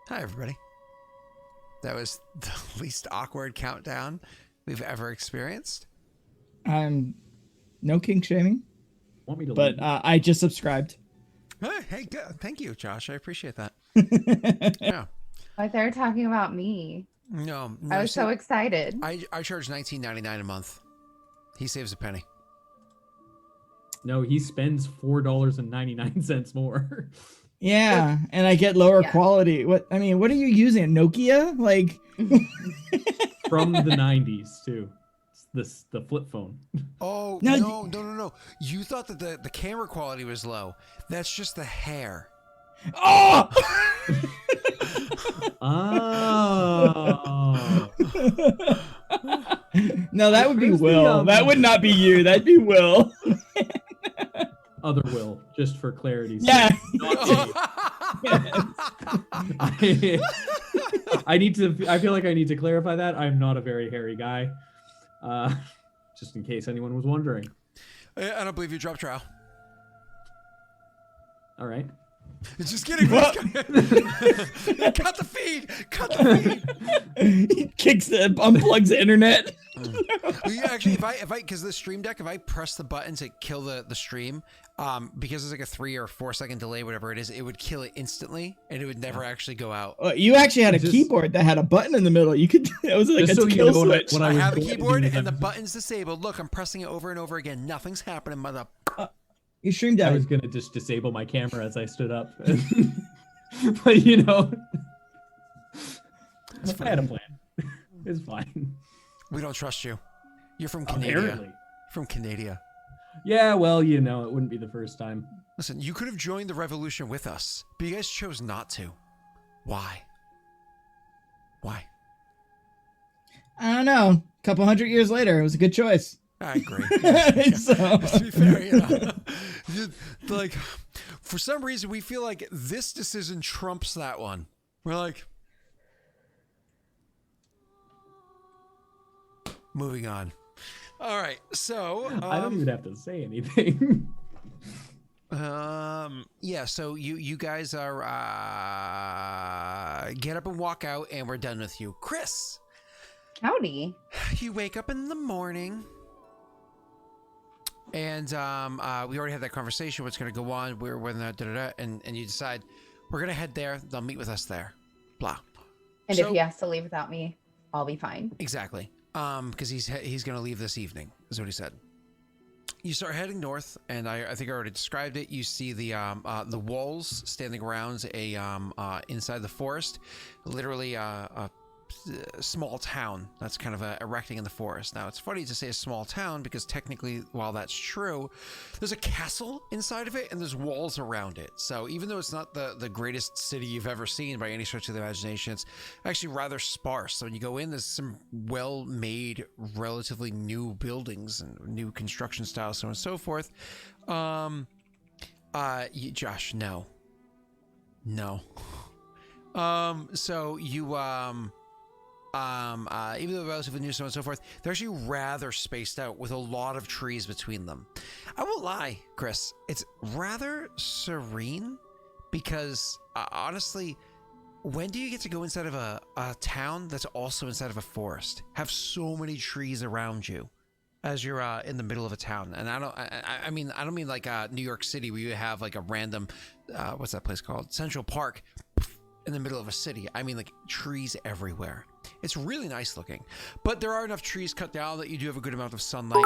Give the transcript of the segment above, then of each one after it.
Hi, everybody. That was the least awkward countdown we've ever experienced. No kink shaming, Want me to but leave? I just subscribed. Hey, good. Thank you, Josh. I appreciate that. Yeah. Like they're talking about me. No, I was so excited. I charge $19.99 a month. He saves a penny. No, he spends $4.99 more. Yeah, and I get lower quality. What are you using? Nokia? Like From the 90s too. It's the flip phone. Oh, no. You thought that the camera quality was low. That's just the hair. Oh! Oh. No, that would be Where's the, Will. That would not be you. That'd be Will. Other Will, just for clarity's Yeah. sake. I feel like I need to clarify that. I'm not a very hairy guy. Just in case anyone was wondering. I don't believe you dropped trial. All right. Just kidding. Cut the feed. Cut the feed. He kicks unplugs the internet. Actually, if I because the stream deck, if I press the button to kill the stream, because there's like a 3 or 4 second delay, whatever it is, it would kill it instantly, and it would never actually go out. You actually had a keyboard that had a button in the middle. You could. It was like a kill switch. I have a keyboard and the button's disabled. Look, I'm pressing it over and over again. Nothing's happening, mother. You streamed out. I was gonna just disable my camera as I stood up, but you know, I had a plan. It's fine. We don't trust you. You're from Canada. Apparently. From Canada. Yeah, well, you know, it wouldn't be the first time. Listen, you could have joined the revolution with us, but you guys chose not to. Why? Why? I don't know. A couple hundred years later, it was a good choice. I agree. So. To be fair, you know, like for some reason we feel like this decision trumps that one. We're like, moving on. All right, so I don't even have to say anything. yeah. So you guys are get up and walk out, and we're done with you, Chris. Howdy. You wake up in the morning. And we already had that conversation. What's going to go on? And you decide we're going to head there. They'll meet with us there. Blah. And if he has to leave without me, I'll be fine. Exactly. Because he's going to leave this evening, is what he said. You start heading north, and I think I already described it. You see the walls standing around inside the forest, literally a small town that's kind of erecting in the forest. Now, it's funny to say a small town because technically, while that's true, there's a castle inside of it and there's walls around it. So even though it's not the greatest city you've ever seen by any stretch of the imagination, it's actually rather sparse. So when you go in, there's some well-made, relatively new buildings and new construction styles, so on and so forth. Josh, no. So you even though relatively new, so on and so forth, they're actually rather spaced out with a lot of trees between them. I won't lie, Chris, it's rather serene because honestly, when do you get to go inside of a town that's also inside of a forest? Have so many trees around you as you're in the middle of a town. And I don't mean like New York City where you have like a random what's that place called? Central Park in the middle of a city. I mean like trees everywhere. It's really nice looking, but there are enough trees cut down that you do have a good amount of sunlight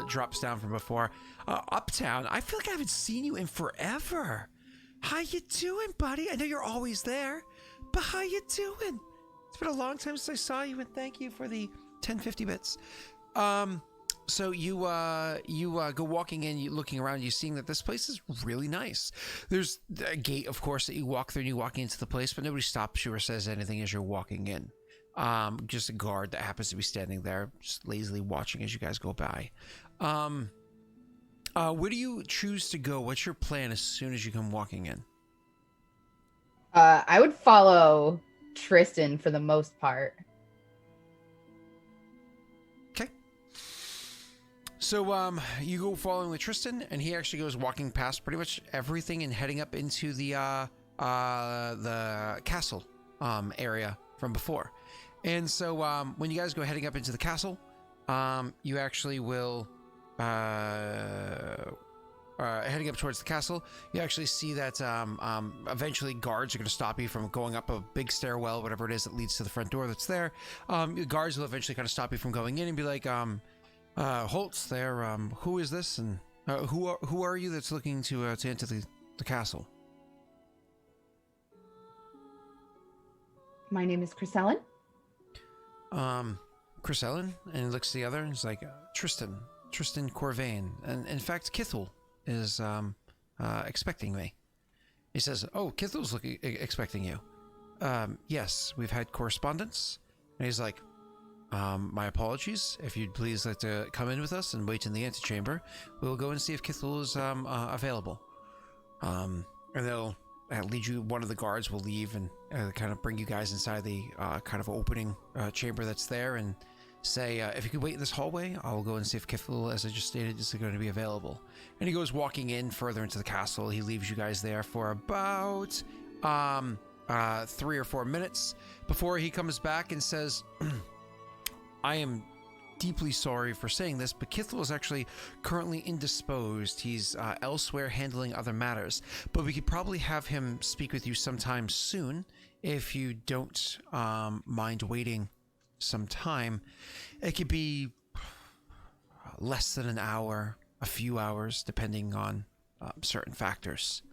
drops down from before. Uptown, I feel like I haven't seen you in forever. How you doing, buddy? I know you're always there, but how you doing? It's been a long time since I saw you, and thank you for the 1050 bits. So you go walking in, you looking around, you seeing that this place is really nice. There's a gate, of course, that you walk through and you walk into the place, but nobody stops you or says anything as you're walking in. Just a guard that happens to be standing there, just lazily watching as you guys go by. Where do you choose to go? What's your plan as soon as you come walking in? I would follow Tristan for the most part. So you go following with Tristan, and he actually goes walking past pretty much everything and heading up into the the castle area from before. And so when you guys go heading up into the castle, you actually will heading up towards the castle, you actually see that eventually guards are going to stop you from going up a big stairwell, whatever it is that leads to the front door that's there. Guards will eventually kind of stop you from going in and be like, Holtz there, who is this? And who are you that's looking to enter the castle? My name is Chrysellen. Chrysellen, and he looks to the other and he's like, Tristan Corvain. And in fact, Kithel is expecting me. He says, oh, Kithel's expecting you. Yes, we've had correspondence. And he's like, my apologies. If you'd please like to come in with us and wait in the antechamber, we'll go and see if Kithel is available. And they'll lead you. One of the guards will leave and kind of bring you guys inside the kind of opening chamber that's there and say, if you could wait in this hallway, I'll go and see if Kithel, as I just stated, is going to be available. And he goes walking in further into the castle. He leaves you guys there for about 3 or 4 minutes before he comes back and says, I am deeply sorry for saying this, but Kithel is actually currently indisposed. He's elsewhere handling other matters, but we could probably have him speak with you sometime soon if you don't mind waiting some time. It could be less than an hour, a few hours, depending on certain factors.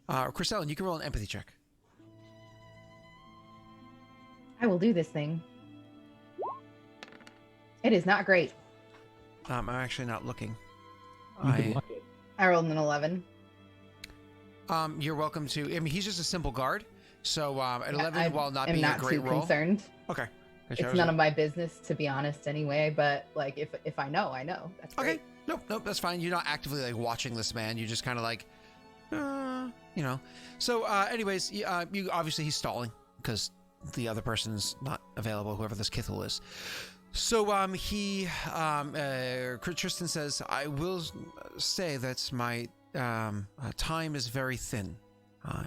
Chrysellen, you can roll an empathy check. I will do this thing. It is not great. I'm actually not looking. You can luck it. I rolled an 11. You're welcome to. I mean, he's just a simple guard. So at 11, I while not am being not a great too roll. concerned. Okay. It's none of my business, to be honest, anyway. But like, if I know, I know. That's Okay. great. Nope, that's fine. You're not actively like watching this man. You're just kind of like, you know. So, anyways, you obviously he's stalling because the other person's not available. Whoever this Kithel is. So, Tristan says, I will say that my time is very thin.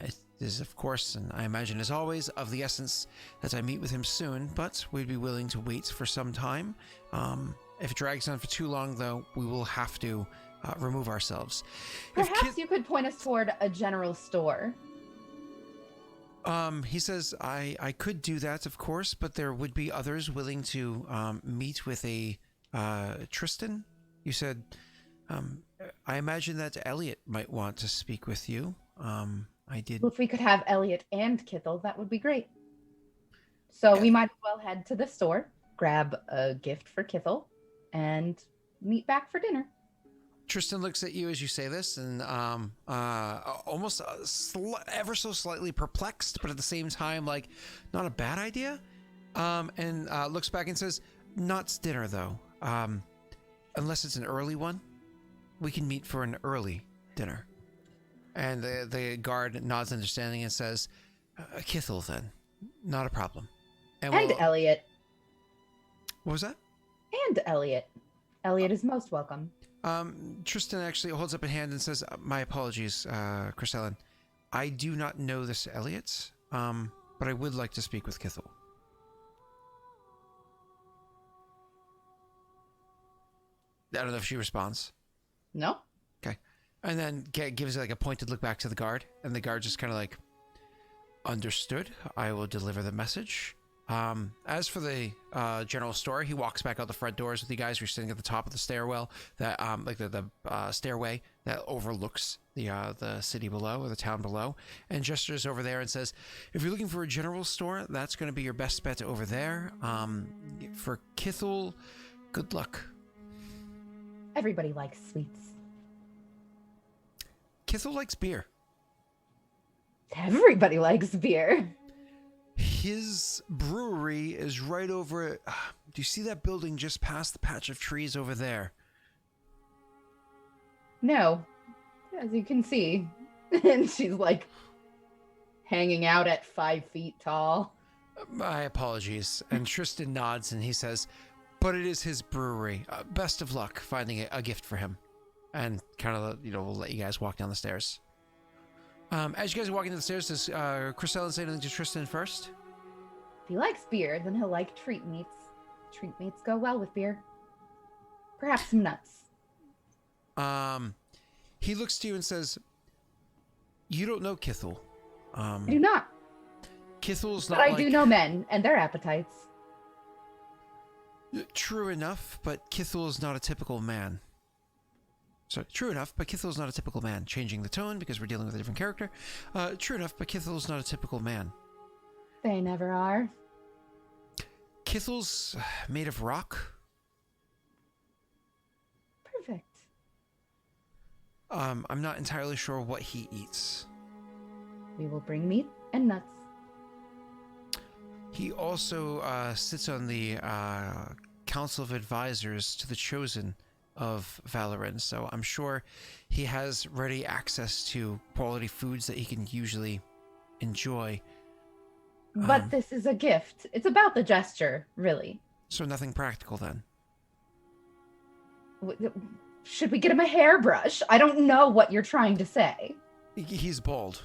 It is, of course, and I imagine as always, of the essence that I meet with him soon, but we'd be willing to wait for some time. If it drags on for too long, though, we will have to remove ourselves. Perhaps you could point us toward a general store. He says, I could do that, of course, but there would be others willing to meet with a Tristan. You said, I imagine that Elliot might want to speak with you. I did. Well, if we could have Elliot and Kithel, that would be great. So we might as well head to the store, grab a gift for Kithel, and meet back for dinner. Tristan looks at you as you say this and almost ever so slightly perplexed, but at the same time, like, not a bad idea. And looks back and says, not dinner, though. Unless it's an early one, we can meet for an early dinner. And the guard nods understanding and says, Kithel, then. Not a problem. And Elliot. What was that? And Elliot. Elliot is most welcome. Tristan actually holds up a hand and says, my apologies, Chrysellen. I do not know this Elliot, but I would like to speak with Kithel. I don't know if she responds. No. Okay. And then gives like a pointed look back to the guard, and the guard just kind of like, understood. I will deliver the message. As for the general store, he walks back out the front doors with you guys. You're sitting at the top of the stairwell, that like the stairway that overlooks the city below or the town below, and gestures over there and says, "If you're looking for a general store, that's going to be your best bet over there. For Kithel, good luck." Everybody likes sweets. Kithel likes beer. Everybody likes beer. His brewery is right over. Do you see that building just past the patch of trees over there? No, as you can see. And she's like hanging out at 5 feet tall. My apologies. And Tristan nods and he says, but it is his brewery. Best of luck finding a gift for him. And kind of, we'll let you guys walk down the stairs. As you guys are walking down the stairs, does Chrisellen say anything to Tristan first? If he likes beer, then he'll like treat meats. Treat meats go well with beer. Perhaps some nuts. He looks to you and says, "You don't know Kithel." I do not. Kithel's But not I do know men and their appetites. True enough, but Kithel is not a typical man. Sorry, true enough, but Kithel is not a typical man. Changing the tone because we're dealing with a different character. True enough, but Kithel is not a typical man. They never are. Kithel's made of rock. Perfect. I'm not entirely sure what he eats. We will bring meat and nuts. He also sits on the Council of Advisors to the Chosen of Valoran, so I'm sure he has ready access to quality foods that he can usually enjoy. But this is a gift. It's about the gesture, really. So nothing practical then. Should we get him a hairbrush? I don't know what you're trying to say. He's bald.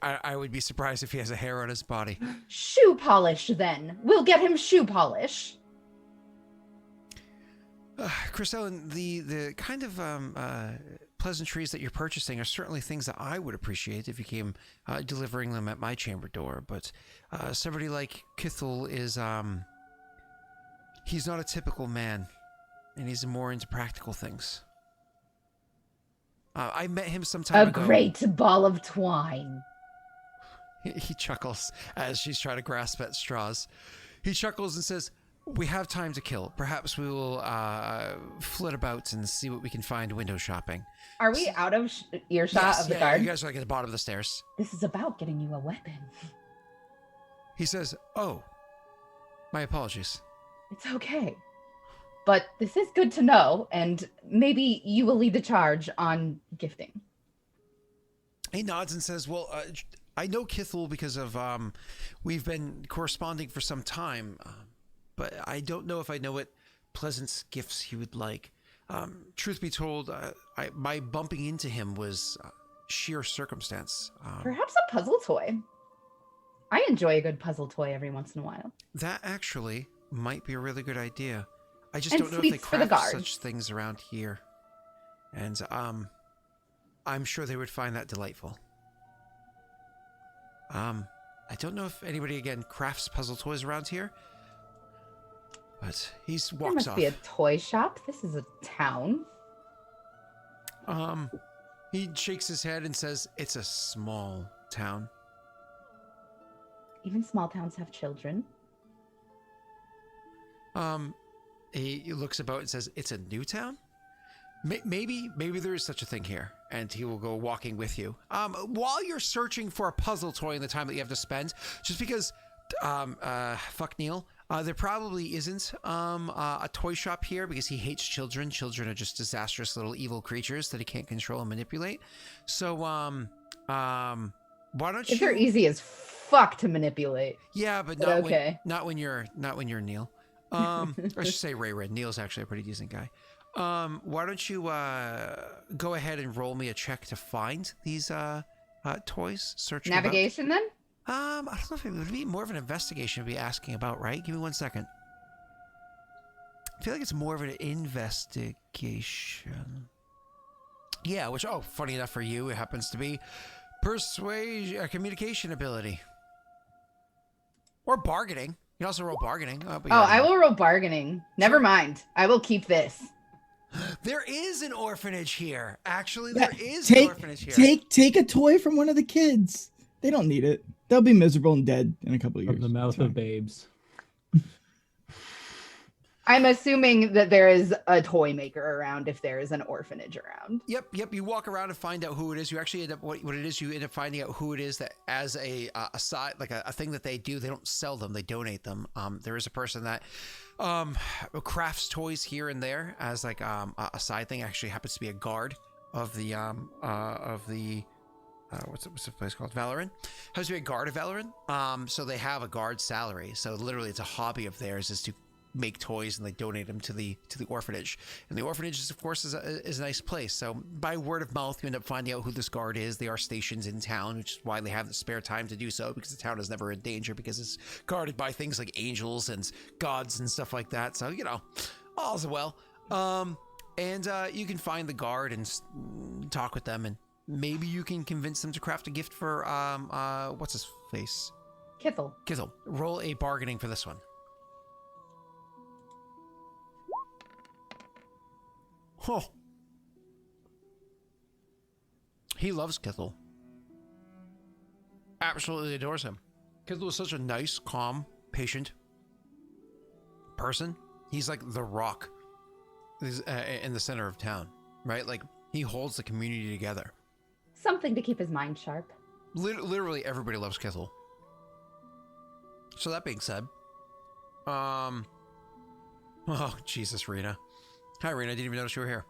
I would be surprised if he has a hair on his body. Shoe polish, then. We'll get him shoe polish. Chrisellen, the kind of pleasantries that you're purchasing are certainly things that I would appreciate if you came delivering them at my chamber door. But somebody like Kithel is, he's not a typical man, and he's more into practical things. I met him some time ago. A great ball of twine. He chuckles as she's trying to grasp at straws. He chuckles and says, "We have time to kill. Perhaps we will flit about and see what we can find window shopping." Are we out of earshot of the guard? You guys are like at the bottom of the stairs. This is about getting you a weapon. He says, "Oh, my apologies." It's okay. But this is good to know, and maybe you will lead the charge on gifting. He nods and says, "Well, I know Kithel because of we've been corresponding for some time, but I don't know if I know what pleasant gifts he would like. Truth be told, my bumping into him was sheer circumstance. Perhaps a puzzle toy. I enjoy a good puzzle toy every once in a while. That actually might be a really good idea. I just And don't know if they sweets for the craft guards. such things around here. And I'm sure they would find that delightful. I don't know if anybody, again, crafts puzzle toys around here. But he There walks must off. be a toy shop. This is a town. He shakes his head and says, "It's a small town." Even small towns have children. He looks about and says, "It's a new town? Maybe there is such a thing here." And he will go walking with you. While you're searching for a puzzle toy in the time that you have to spend, just because, fuck Neil, there probably isn't a toy shop here because he hates children. Children are just disastrous little evil creatures that he can't control and manipulate. So, why don't you? They're easy as fuck to manipulate. Yeah, but But not okay. not when you're Neil. I should say Ray Red. Neil's actually a pretty decent guy. Why don't you go ahead and roll me a check to find these toys? Searching Navigation, then? I don't know if it would be more of an investigation to be asking about, right? Give me 1 second. I feel like it's more of an investigation. Yeah, which, funny enough for you, it happens to be persuasion, communication ability. Or bargaining. You can also roll bargaining. I will roll bargaining. Never mind. I will keep this. There is an orphanage here. Actually, there is an orphanage here. Take a toy from one of the kids. They don't need it. They'll be miserable and dead in a couple of years. From the mouth of babes. I'm assuming that there is a toy maker around if there is an orphanage around. Yep. You walk around and find out who it is. You actually end up what it is. You end up finding out who it is that as a side, like a thing that they do. They don't sell them. They donate them. There is a person that crafts toys here and there as like a side thing. Actually happens to be a guard of the what's the place called? Valoran. Happens to be a guard of Valoran. So they have a guard salary. So literally, it's a hobby of theirs is to make toys and they donate them to the orphanage. And the orphanage is, of course, is a nice place. So by word of mouth, you end up finding out who this guard is. They are stationed in town, which is why they have the spare time to do so, because the town is never in danger because it's guarded by things like angels and gods and stuff like that. So, you know, all's well. And you can find the guard and talk with them, and maybe you can convince them to craft a gift for what's his face? Kithel. Kithel. Roll a bargaining for this one. Oh. He loves Kithel. Absolutely adores him. Kithel is such a nice, calm, patient person. He's like the rock in the center of town, right? Like, he holds the community together. Something to keep his mind sharp. Literally everybody loves Kithel. So that being said, oh, Jesus, Rena. Hi, Rena. Didn't even notice you were here.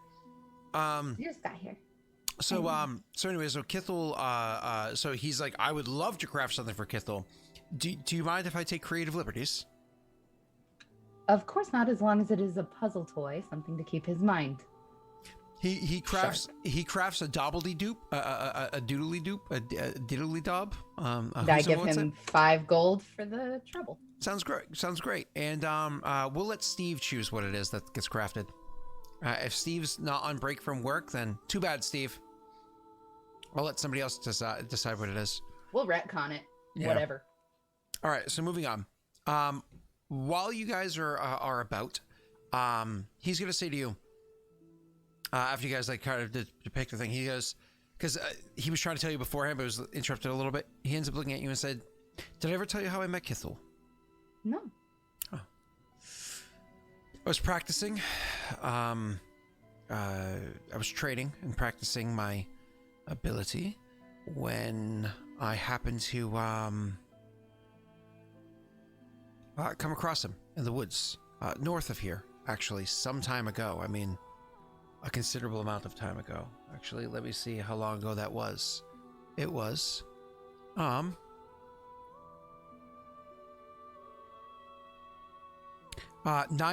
You just got here. So anyway, so Kithel, so he's like, I would love to craft something for Kithel. Do you mind if I take creative liberties? Of course not, as long as it is a puzzle toy, something to keep his mind. He crafts a doobly-doop, a doodly-doop, a diddly-dob. Did I give him 5 gold for the trouble? Sounds great. And we'll let Steve choose what it is that gets crafted. If Steve's not on break from work, then too bad, Steve. I'll let somebody else decide what it is. We'll retcon it. Yeah. Whatever. All right, so moving on. While you guys are about, he's gonna say to you, after you guys like kind of depict the thing, he goes, because he was trying to tell you beforehand, but was interrupted a little bit. He ends up looking at you and said, "Did I ever tell you how I met Kithel?" No. Oh. I was practicing. I was training and practicing my ability when I happened to come across him in the woods, north of here, actually, some time ago. I mean, a considerable amount of time ago. Actually, let me see how long ago that was. It was, 9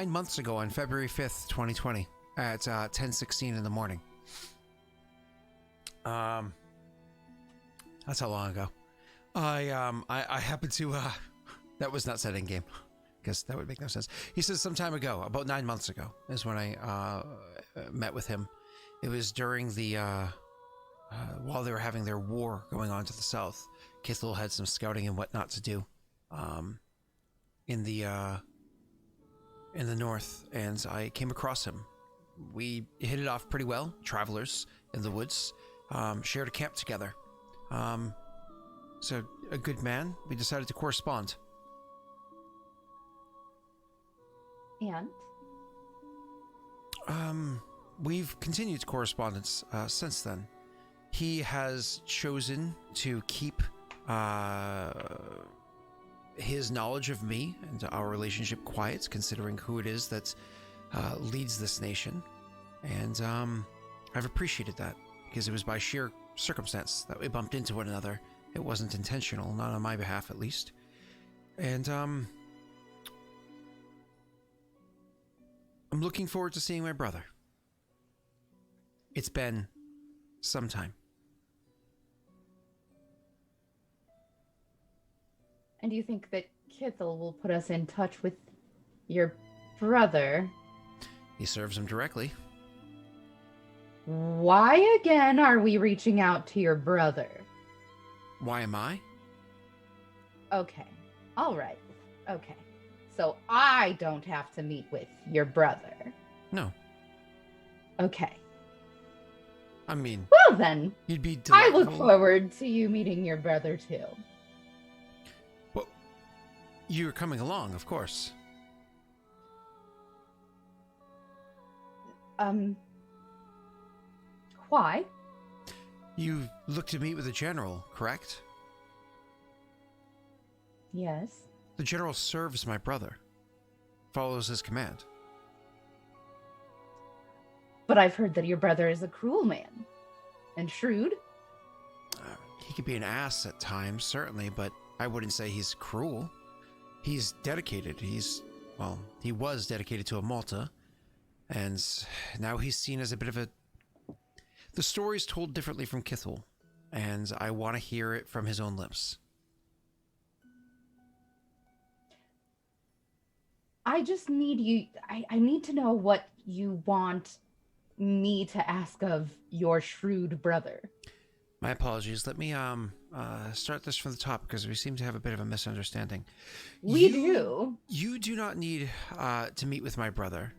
months ago on February 5th, 2020 at 10:16 in the morning. That's how long ago. I happened to, that was not said in game, because that would make no sense. He says some time ago, about 9 months ago, is when I met with him. It was during the, while they were having their war going on to the south. Kithel had some scouting and whatnot to do in the north, and I came across him. We hit it off pretty well, travelers in the woods, shared a camp together. So a good man, we decided to correspond. And? We've continued correspondence since then. He has chosen to keep his knowledge of me and our relationship quiet, considering who it is that leads this nation. And I've appreciated that, because it was by sheer circumstance that we bumped into one another. It wasn't intentional, not on my behalf at least. And I'm looking forward to seeing my brother. It's been some time. And do you think that Kithel will put us in touch with your brother? He serves him directly. Why again are we reaching out to your brother? Why am I? Okay. All right. Okay. So I don't have to meet with your brother. No. Okay. I mean, Well then, you'd be I delightful. look forward to you meeting your brother too. Well, you're coming along, of course. Why? You look to meet with the general, correct? Yes. The general serves my brother. Follows his command. But I've heard that your brother is a cruel man. And shrewd. He could be an ass at times, certainly, but I wouldn't say he's cruel. He's dedicated. He's well, he was dedicated to Amulta, and now he's seen as a bit of a... The story's told differently from Kithul, and I want to hear it from his own lips. I just need you... I need to know what you want me to ask of your shrewd brother. My apologies. Let me start this from the top, because we seem to have a bit of a misunderstanding. We do. You do not need to meet with my brother,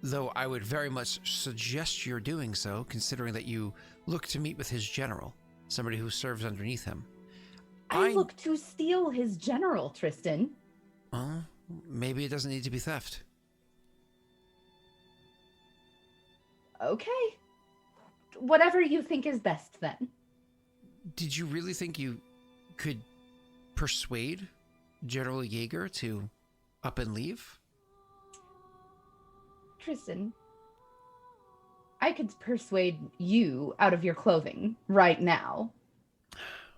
though I would very much suggest you're doing so, considering that you look to meet with his general, somebody who serves underneath him. I look to steal his general, Tristan. Well, maybe it doesn't need to be theft. Okay. Whatever you think is best, then. Did you really think you could persuade General Jaeger to up and leave? Tristan, I could persuade you out of your clothing right now.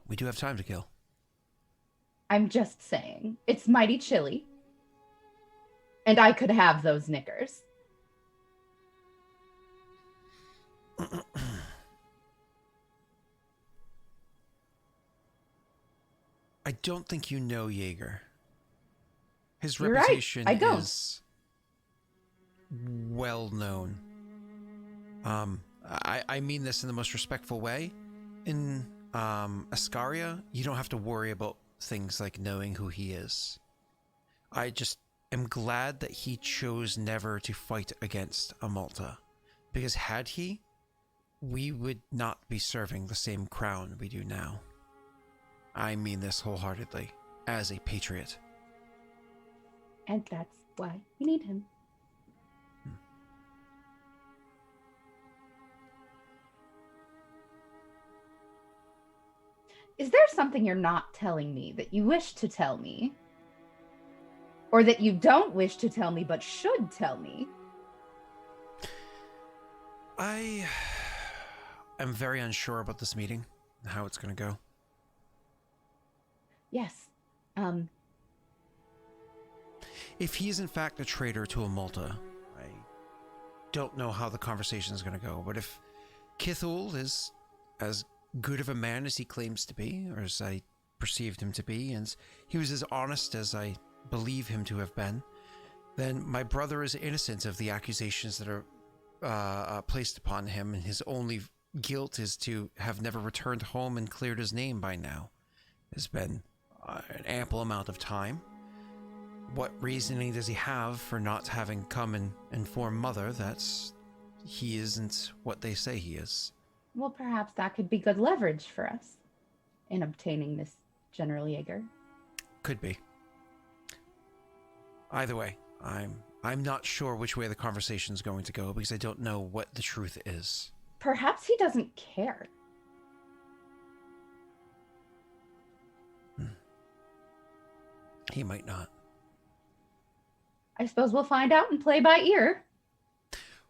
We do have time to kill. I'm just saying. It's mighty chilly. And I could have those knickers. I don't think you know Jaeger. His You're reputation right. I don't. is well known. I mean this in the most respectful way. In Ascaria, you don't have to worry about things like knowing who he is. I just am glad that he chose never to fight against Amulta, because had he, we would not be serving the same crown we do now. I mean this wholeheartedly, as a patriot. And that's why we need him. Is there something you're not telling me that you wish to tell me? Or that you don't wish to tell me but should tell me? I am very unsure about this meeting and how it's going to go. Yes. If he's in fact a traitor to Amulta, I don't know how the conversation is going to go, but if Kithul is as good of a man as he claims to be, or as I perceived him to be, and he was as honest as I believe him to have been, then my brother is innocent of the accusations that are placed upon him, and his only guilt is to have never returned home and cleared his name by now. It's been an ample amount of time. What reasoning does he have for not having come and inform Mother that he isn't what they say he is? Well, perhaps that could be good leverage for us in obtaining this General Jaeger. Could be. Either way, I'm not sure which way the conversation is going to go, because I don't know what the truth is. Perhaps he doesn't care. He might not. I suppose we'll find out and play by ear.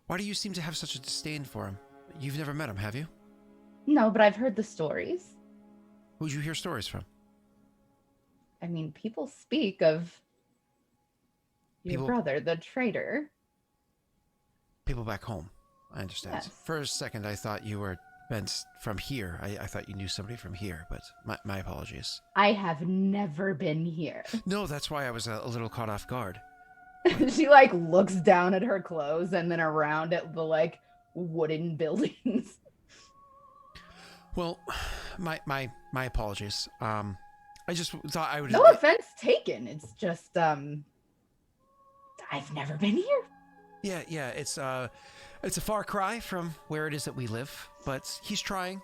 Why do you seem to have such a disdain for him? You've never met him, have you? No, but I've heard the stories. Who'd you hear stories from? I mean, people speak of your brother, the traitor. People back home. I understand. Yes. For a second, I thought you were bent from here. I thought you knew somebody from here, but my apologies. I have never been here. No, that's why I was a little caught off guard. She like looks down at her clothes and then around at the like wooden buildings. Well, my apologies. I just thought I would... No offense taken. It's just I've never been here. Yeah, it's a far cry from where it is that we live, but he's trying.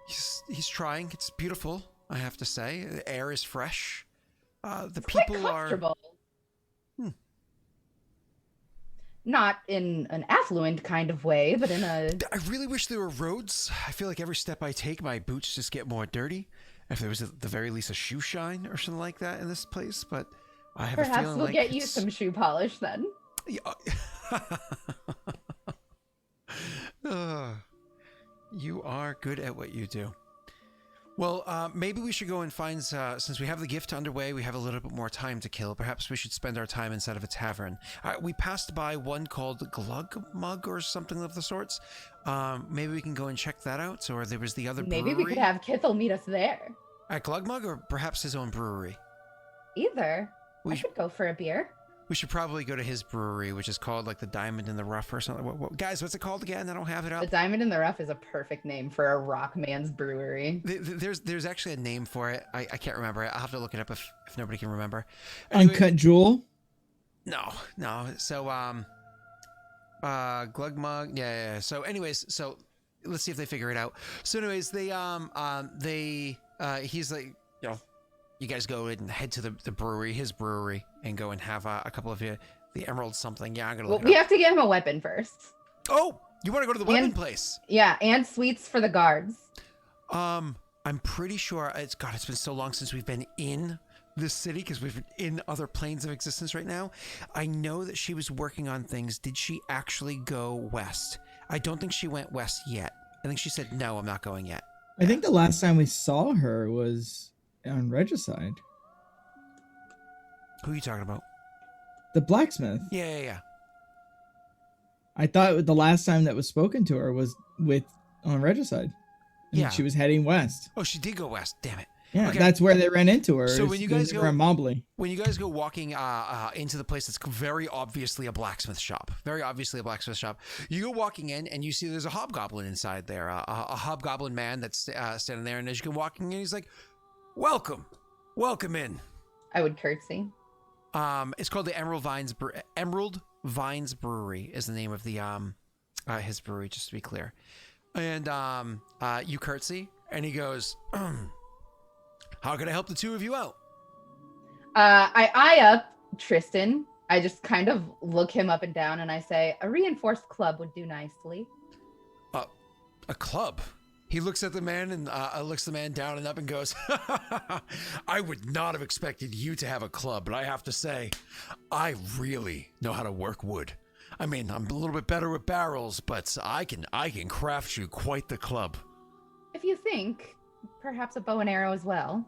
He's trying. It's beautiful, I have to say. The air is fresh. The people quite comfortable. Not in an affluent kind of way, but in a... I really wish there were roads. I feel like every step I take, my boots just get more dirty. If there was at the very least a shoe shine or something like that in this place, but I have a feeling Perhaps we'll get you some shoe polish then. You are good at what you do. Well, maybe we should go and find, since we have the gift underway, we have a little bit more time to kill. Perhaps we should spend our time inside of a tavern. We passed by one called Glugmug or something of the sorts. Maybe we can go and check that out. Or there was the other brewery. Maybe we could have Kithel meet us there. At Glugmug, or perhaps his own brewery? Either. I could go for a beer. We should probably go to his brewery, which is called like the Diamond in the Rough or something. Guys, what's it called again? I don't have it up. The Diamond in the Rough is a perfect name for a rock man's brewery. There's actually a name for it. I can't remember it. I'll have to look it up if nobody can remember. Anyway, Uncut Jewel? No. So Glugmug. Yeah. So anyways, so let's see if they figure it out. So anyways, he's like, you guys go and head to the brewery, his brewery, and go and have a couple of the emerald something. Yeah, I'm gonna look it up. We have to get him a weapon first. Oh, you want to go to the weapon place? Yeah, and sweets for the guards. I'm pretty sure it's been so long since we've been in this city because we've been in other planes of existence right now. I know that she was working on things. Did she actually go west? I don't think she went west yet. I think she said, no, I'm not going yet. I think the last time we saw her was on Regicide. Who are you talking about? The blacksmith. Yeah. I thought the last time that was spoken to her was on Regicide. And she was heading west. Oh, she did go west. Damn it. Yeah, okay. That's where they ran into her. So when you guys go when you guys go walking into the place that's very obviously a blacksmith shop, you go walking in and you see there's a hobgoblin inside there, a hobgoblin man that's standing there, and as you go walking in, he's like, welcome in. I would curtsy. It's called the Emerald Vines Brewery is the name of the his brewery, just to be clear. And you curtsy, and he goes, how can I help the two of you out? I eye up Tristan. I just kind of look him up and down, and I say, a reinforced club would do nicely. A club? He looks at the man and looks the man down and up and goes, I would not have expected you to have a club, but I have to say, I really know how to work wood. I mean, I'm a little bit better with barrels, but I can craft you quite the club. If you think, perhaps a bow and arrow as well.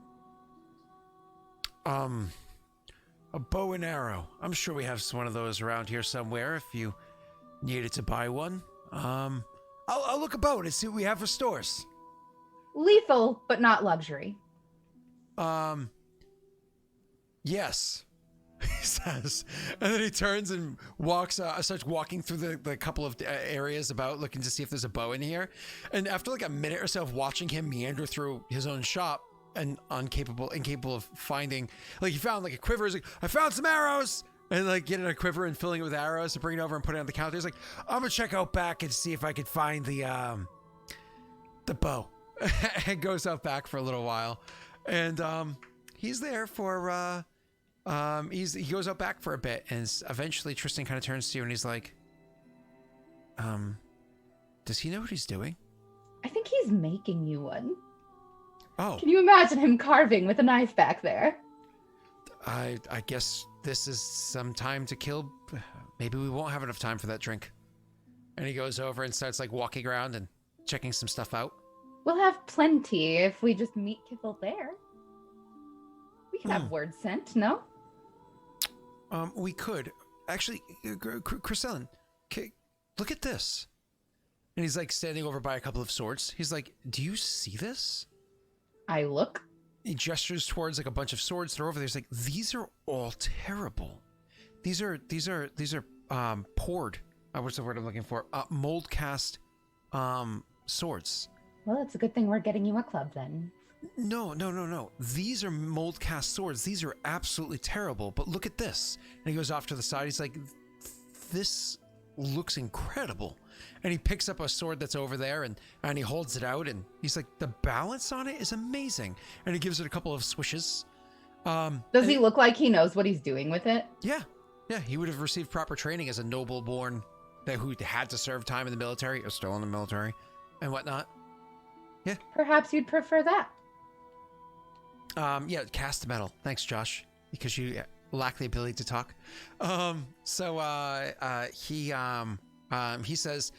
A bow and arrow. I'm sure we have one of those around here somewhere if you needed to buy one. I'll look about and see what we have for stores. Lethal, but not luxury. Yes, he says. And then he turns and starts walking through the couple of areas about looking to see if there's a bow in here. And after like a minute or so of watching him meander through his own shop and incapable of finding, like he found like a quiver. He's like, I found some arrows. And like getting a quiver and filling it with arrows to bring it over and put it on the counter. He's like, I'm gonna check out back and see if I could find the bow. And goes out back for a little while, and he's there for he goes out back for a bit, and eventually Tristan kind of turns to you and he's like, does he know what he's doing? I think he's making you one. Oh, can you imagine him carving with a knife back there? I guess this is some time to kill. Maybe we won't have enough time for that drink. And he goes over and starts like walking around and checking some stuff out. We'll have plenty if we just meet Kithel there. We can have word sent, no? We could. Actually, Chrisellen, look at this. And he's like standing over by a couple of swords. He's like, do you see this? I look. He gestures towards like a bunch of swords that are over there. He's like, these are all terrible. These are poured. What's the word I'm looking for? Mold cast swords. Well, it's a good thing we're getting you a club then. No. These are mold cast swords. These are absolutely terrible. But look at this. And he goes off to the side. He's like, this looks incredible. And he picks up a sword that's over there and he holds it out and he's like, the balance on it is amazing. And he gives it a couple of swishes. Does he look like he knows what he's doing with it? Yeah. He would have received proper training as a noble born who had to serve time in the military or still in the military and whatnot. Yeah. Perhaps you'd prefer that. Yeah, cast metal. Thanks, Josh, because you lack the ability to talk. He says,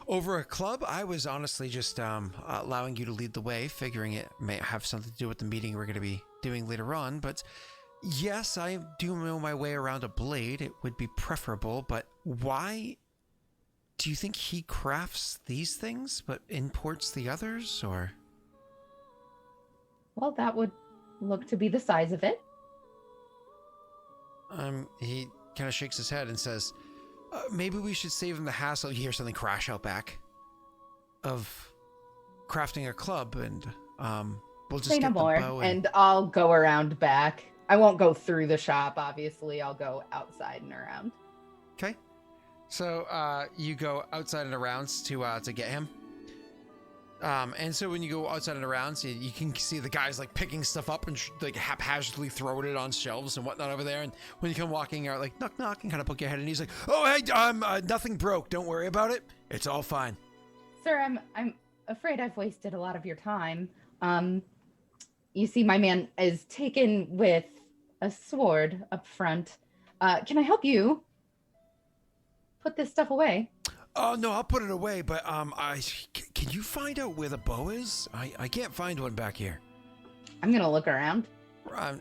over a club, I was honestly just allowing you to lead the way, figuring it may have something to do with the meeting we're going to be doing later on. But yes, I do know my way around a blade. It would be preferable, but why do you think he crafts these things but imports the others, or? Well, that would look to be the size of it. He kind of shakes his head and says, maybe we should save him the hassle. You hear something crash out back of crafting a club, and we'll just Say no get the more, bow and I'll go around back. I won't go through the shop, obviously. I'll go outside and around. Okay. So you go outside and around to get him. And so when you go outside and around, so you can see the guys like picking stuff up and like haphazardly throwing it on shelves and whatnot over there. And when you come walking out, like knock knock, and kind of poke your head, and he's like, "Oh hey, nothing broke. Don't worry about it. It's all fine." Sir, I'm afraid I've wasted a lot of your time. You see, my man is taken with a sword up front. Can I help you put this stuff away? Oh no, I'll put it away. But can you find out where the bow is? I can't find one back here. I'm gonna look around.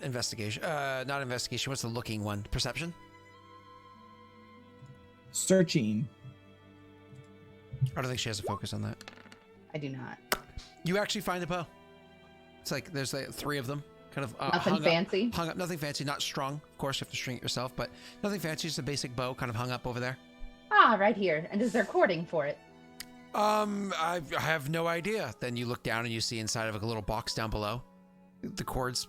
Investigation. Not investigation. What's the looking one? Perception. Searching. I don't think she has a focus on that. I do not. You actually find the bow. It's like there's like 3 of them, kind of Nothing fancy. Hung up, nothing fancy, not strung. Of course, you have to string it yourself, but nothing fancy. Just a basic bow, kind of hung up over there. Ah, right here. And is there cording for it? I have no idea. Then you look down and you see inside of like a little box down below. The cord's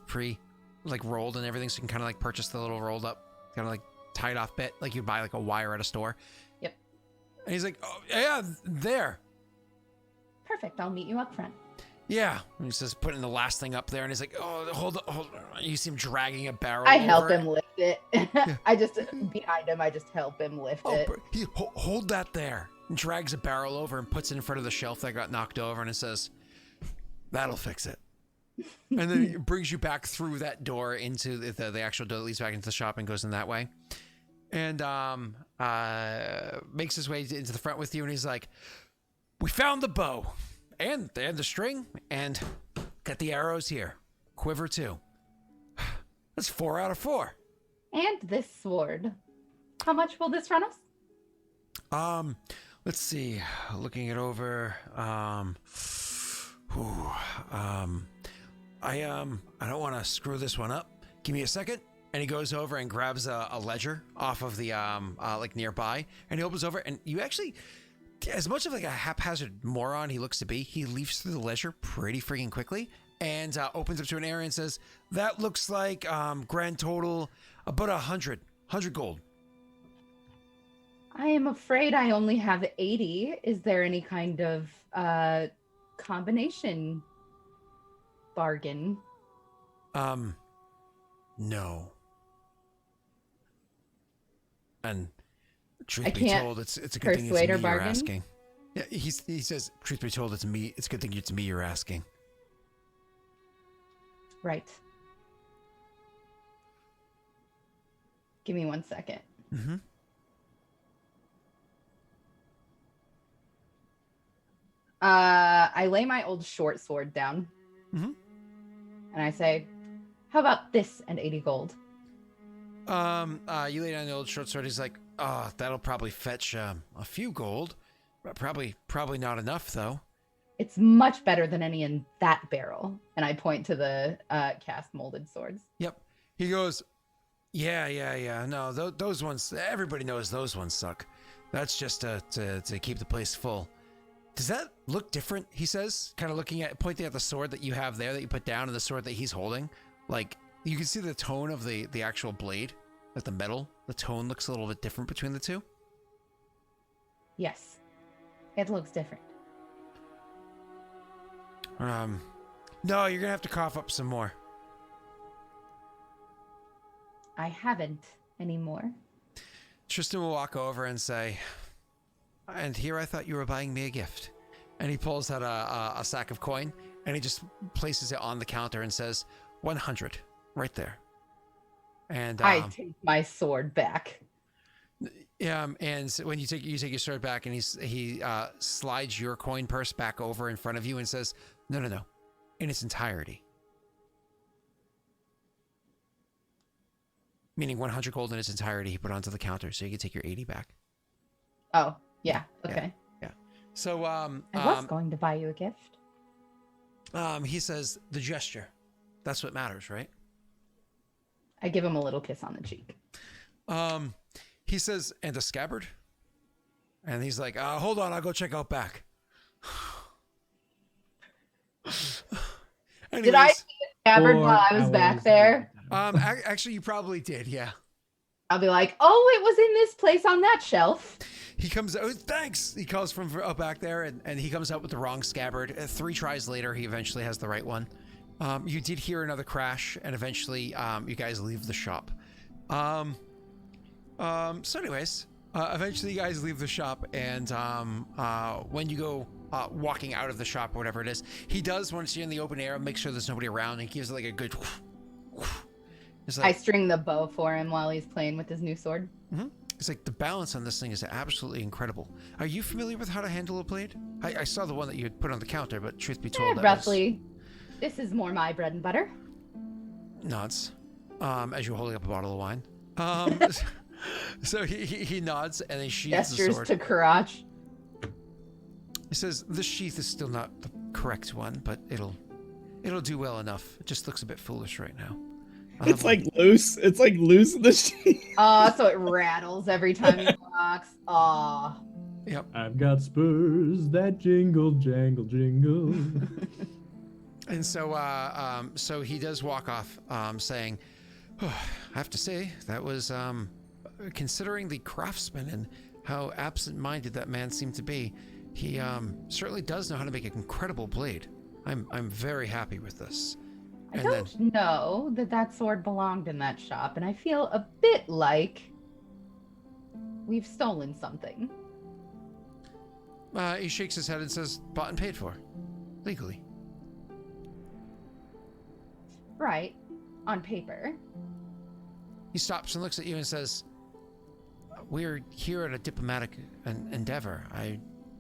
like rolled and everything, so you can kind of like purchase the little rolled up, kind of like tied off bit, like you buy like a wire at a store. Yep. And he's like, "Oh yeah, there." Perfect. I'll meet you up front. Yeah. And he says, putting the last thing up there, and he's like, "Oh, hold on." You see him dragging a barrel. I help over him lift it. Yeah. I just behind him. I just help him lift it. He hold that there. And drags a barrel over and puts it in front of the shelf that got knocked over, and it says, "That'll fix it." And then it brings you back through that door into the actual door that leads back into the shop and goes in that way. And makes his way into the front with you, and he's like, "We found the bow and the string, and got the arrows here. Quiver too. That's 4 out of 4. And this sword. How much will this run us? Let's see. Looking it over. I don't want to screw this one up. Give me a second." And he goes over and grabs a ledger off of the like nearby, and he opens over, and you actually, as much of like a haphazard moron he looks to be, he leafs through the ledger pretty freaking quickly and opens up to an area and says, "That looks like grand total about 100 gold." I am afraid I only have 80. Is there any kind of combination bargain? No. And truth I be can't told, it's a good thing it's me persuade or you're bargain? asking. Yeah, he says, truth be told, it's me. It's a good thing it's me you're asking. Right. Give me 1 second. Mm-hmm. I lay my old short sword down. Mm-hmm. And I say, "How about this and 80 gold?" You lay down the old short sword. He's like, "Oh, that'll probably fetch a few gold. But probably not enough, though." It's much better than any in that barrel. And I point to the cast molded swords. Yep. He goes, yeah. No, those ones, everybody knows those ones suck. That's just to keep the place full. Does that look different? He says, kind of pointing at the sword that you have there that you put down and the sword that he's holding. Like, you can see the tone of the actual blade, like the metal. The tone looks a little bit different between the two. Yes. It looks different. No, you're gonna have to cough up some more. I haven't anymore. Tristan will walk over and say, "And here I thought you were buying me a gift." And he pulls out a sack of coin, and he just places it on the counter and says, 100, right there. And I take my sword back. And so when you take your sword back, and he slides your coin purse back over in front of you and says, "No, in its entirety." Meaning 100 gold in its entirety. He put onto the counter, so you can take your 80 back. Oh, yeah. Okay. Yeah. So I was going to buy you a gift. he says, "The gesture, that's what matters, right?" I give him a little kiss on the cheek. He says, "And a scabbard?" And he's like, "Hold on, I'll go check out back." Anyways, Did I see a scabbard while I was 4 back hours there? later. Actually, you probably did, yeah. I'll be like, oh, it was in this place on that shelf. He comes out, thanks. He calls from up back there, and he comes out with the wrong scabbard. 3 tries later, he eventually has the right one. You did hear another crash, and eventually, you guys leave the shop. So anyways, eventually you guys leave the shop, and when you go walking out of the shop or whatever it is, he does, once you're in the open air, make sure there's nobody around, and he gives it like a good it's like, I string the bow for him while he's playing with his new sword. It's like the balance on this thing is absolutely incredible. Are you familiar with how to handle a blade? I saw the one that you had put on the counter, but truth be told, Roughly. This is more my bread and butter. Nods, as you're holding up a bottle of wine. So he nods and he sheathes the Gestures sword. to Karach. He says, "The sheath is still not the correct one, but it'll do well enough. It just looks a bit foolish right now." It's like loose. It's like loose in the sheet. So it rattles every time he walks. Aw. Yep. I've got spurs that jingle, jangle, jingle. And so so he does walk off, saying, "I have to say that was considering the craftsman and how absent-minded that man seemed to be, he certainly does know how to make an incredible blade. I'm very happy with this." I don't know that sword belonged in that shop, and I feel a bit like we've stolen something. He shakes his head and says, "Bought and paid for, legally." Right, on paper. He stops and looks at you and says, "We're here at a diplomatic endeavor.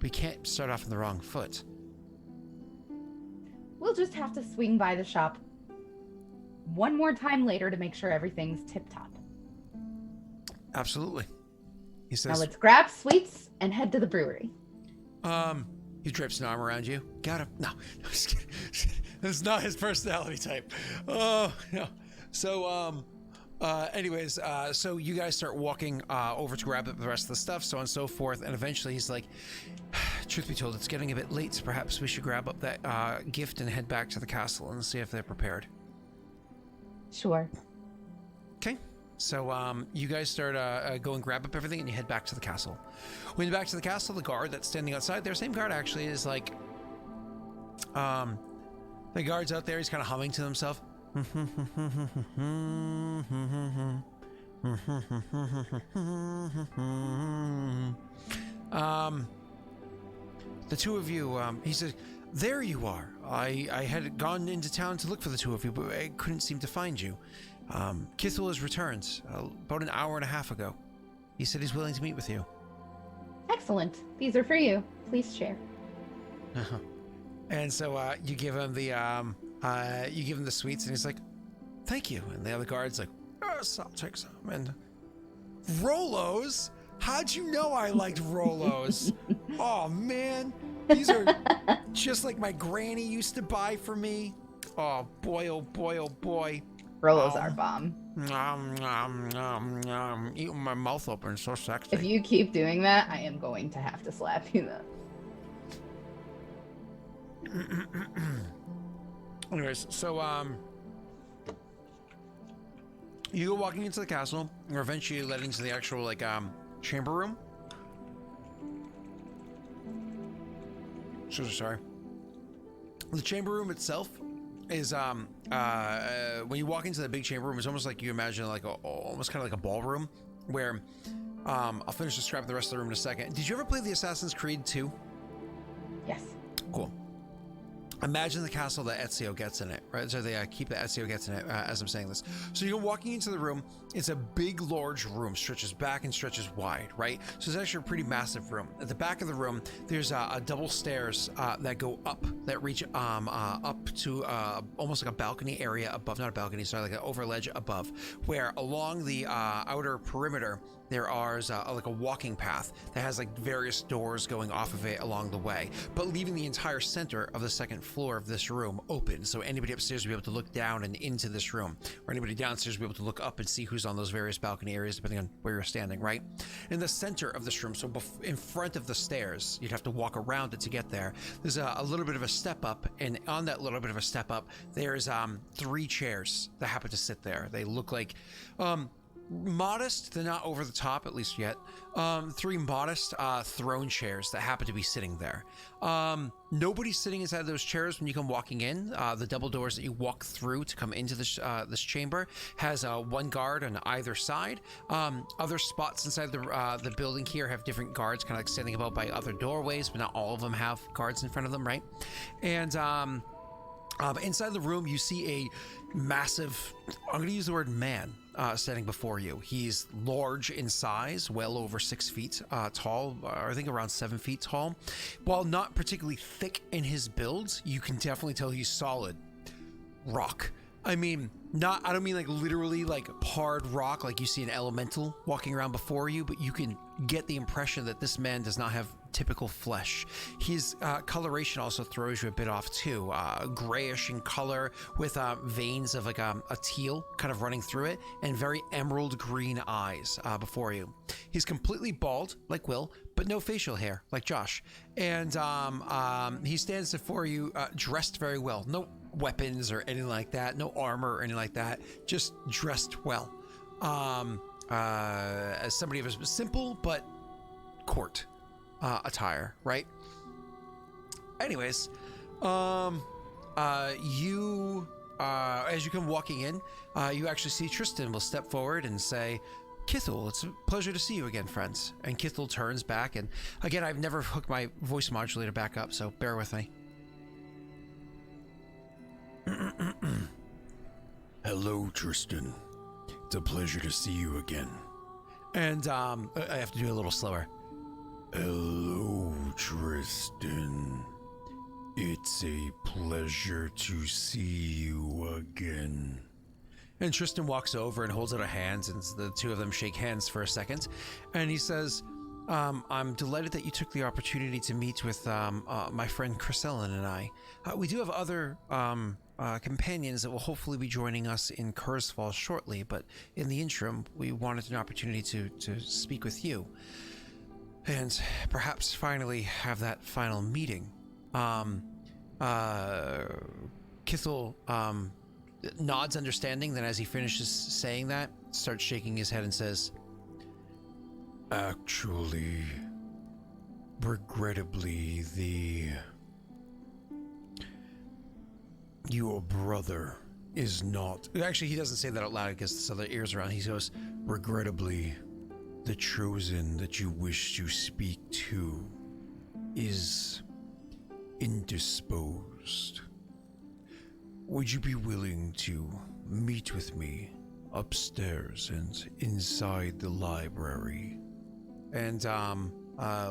We can't start off on the wrong foot." We'll just have to swing by the shop one more time later to make sure everything's tip-top. Absolutely. He says, Now let's grab sweets and head to the brewery. he drapes an arm around you. Got him. No, just kidding. That's not his personality type. Oh, no. So, anyways, so you guys start walking over to grab the rest of the stuff, so on and so forth, and eventually he's like, "Truth be told, it's getting a bit late. Perhaps we should grab up that gift and head back to the castle and see if they're prepared." Sure. Okay. So you guys start go and grab up everything, and you head back to the castle. When you're back to the castle, the guard that's standing outside there, same guard actually, is like, the guard's out there. He's kind of humming to himself. The two of you, he says, "There you are. I had gone into town to look for the two of you, but I couldn't seem to find you. Kithel has returned about an hour and a half ago. He said he's willing to meet with you." Excellent. These are for you. Please share. And so you give him the sweets, and he's like, "Thank you." And the other guard's like, "Yes, I'll take some." And Rolos? How'd you know I liked Rolos? Oh man, these are just like my granny used to buy for me. Oh boy, oh boy, oh boy. Rolos are bomb. Eating my mouth open, so sexy. If you keep doing that, I am going to have to slap you though. Anyways, so you go walking into the castle, or eventually led into the actual like chamber room. So sorry. The chamber room itself is when you walk into the big chamber room, it's almost like you imagine like almost kind of like a ballroom where I'll finish describing the rest of the room in a second. Did you ever play the Assassin's Creed 2? Yes. Cool. Imagine the castle that Ezio gets in it, right? So they keep that Ezio gets in it as I'm saying this. So you're walking into the room. It's a big, large room, stretches back and stretches wide, right? So it's actually a pretty massive room. At the back of the room, there's a double stairs that go up, that reach up to almost like a balcony area above, not a balcony, sorry, like an overledge above, where along the outer perimeter, there are like a walking path that has like various doors going off of it along the way, but leaving the entire center of the second floor of this room open. So anybody upstairs will be able to look down and into this room, or anybody downstairs will be able to look up and see who's on those various balcony areas, depending on where you're standing, right? In the center of this room, so in front of the stairs, you'd have to walk around it to get there. There's a little bit of a step up, and on that little bit of a step up, there's 3 chairs that happen to sit there. They look like modest, they're not over the top, at least yet. 3 modest throne chairs that happen to be sitting there. Nobody's sitting inside those chairs when you come walking in. The double doors that you walk through to come into this chamber has 1 guard on either side. Other spots inside the building here have different guards, kind of like standing about by other doorways, but not all of them have guards in front of them, right? And inside the room, you see a massive, I'm going to use the word man, standing before you. He's large in size, well over 6 feet tall, I think around 7 feet tall. While not particularly thick in his build, you can definitely tell he's solid rock. I mean, I don't mean like literally like hard rock like you see an elemental walking around before you, but you can get the impression that this man does not have typical flesh. His coloration also throws you a bit off too, grayish in color with veins of like a teal kind of running through it, and very emerald green eyes before you. He's completely bald like Will, but no facial hair like Josh. And he stands before you dressed very well. No weapons or anything like that, no armor or anything like that, just dressed well. As somebody of a simple but court attire, right? Anyways, you as you come walking in, you actually see Tristan will step forward and say, Kithel, it's a pleasure to see you again, friends. And Kithel turns back, and again, I've never hooked my voice modulator back up, so bear with me. Hello, Tristan. It's a pleasure to see you again. And I have to do a little slower. Hello, Tristan. It's a pleasure to see you again. And Tristan walks over and holds out a hand, and the two of them shake hands for a second. And he says, I'm delighted that you took the opportunity to meet with my friend Chrisellen and I. We do have other companions that will hopefully be joining us in Kurzfall shortly, but in the interim, we wanted an opportunity to speak with you. And perhaps finally have that final meeting. Kithel nods understanding, then as he finishes saying that, starts shaking his head and says, Actually, regrettably, your brother is not... Actually, he doesn't say that out loud because there's other ears around. He goes, regrettably, the chosen that you wish to speak to is indisposed. Would you be willing to meet with me upstairs and inside the library? And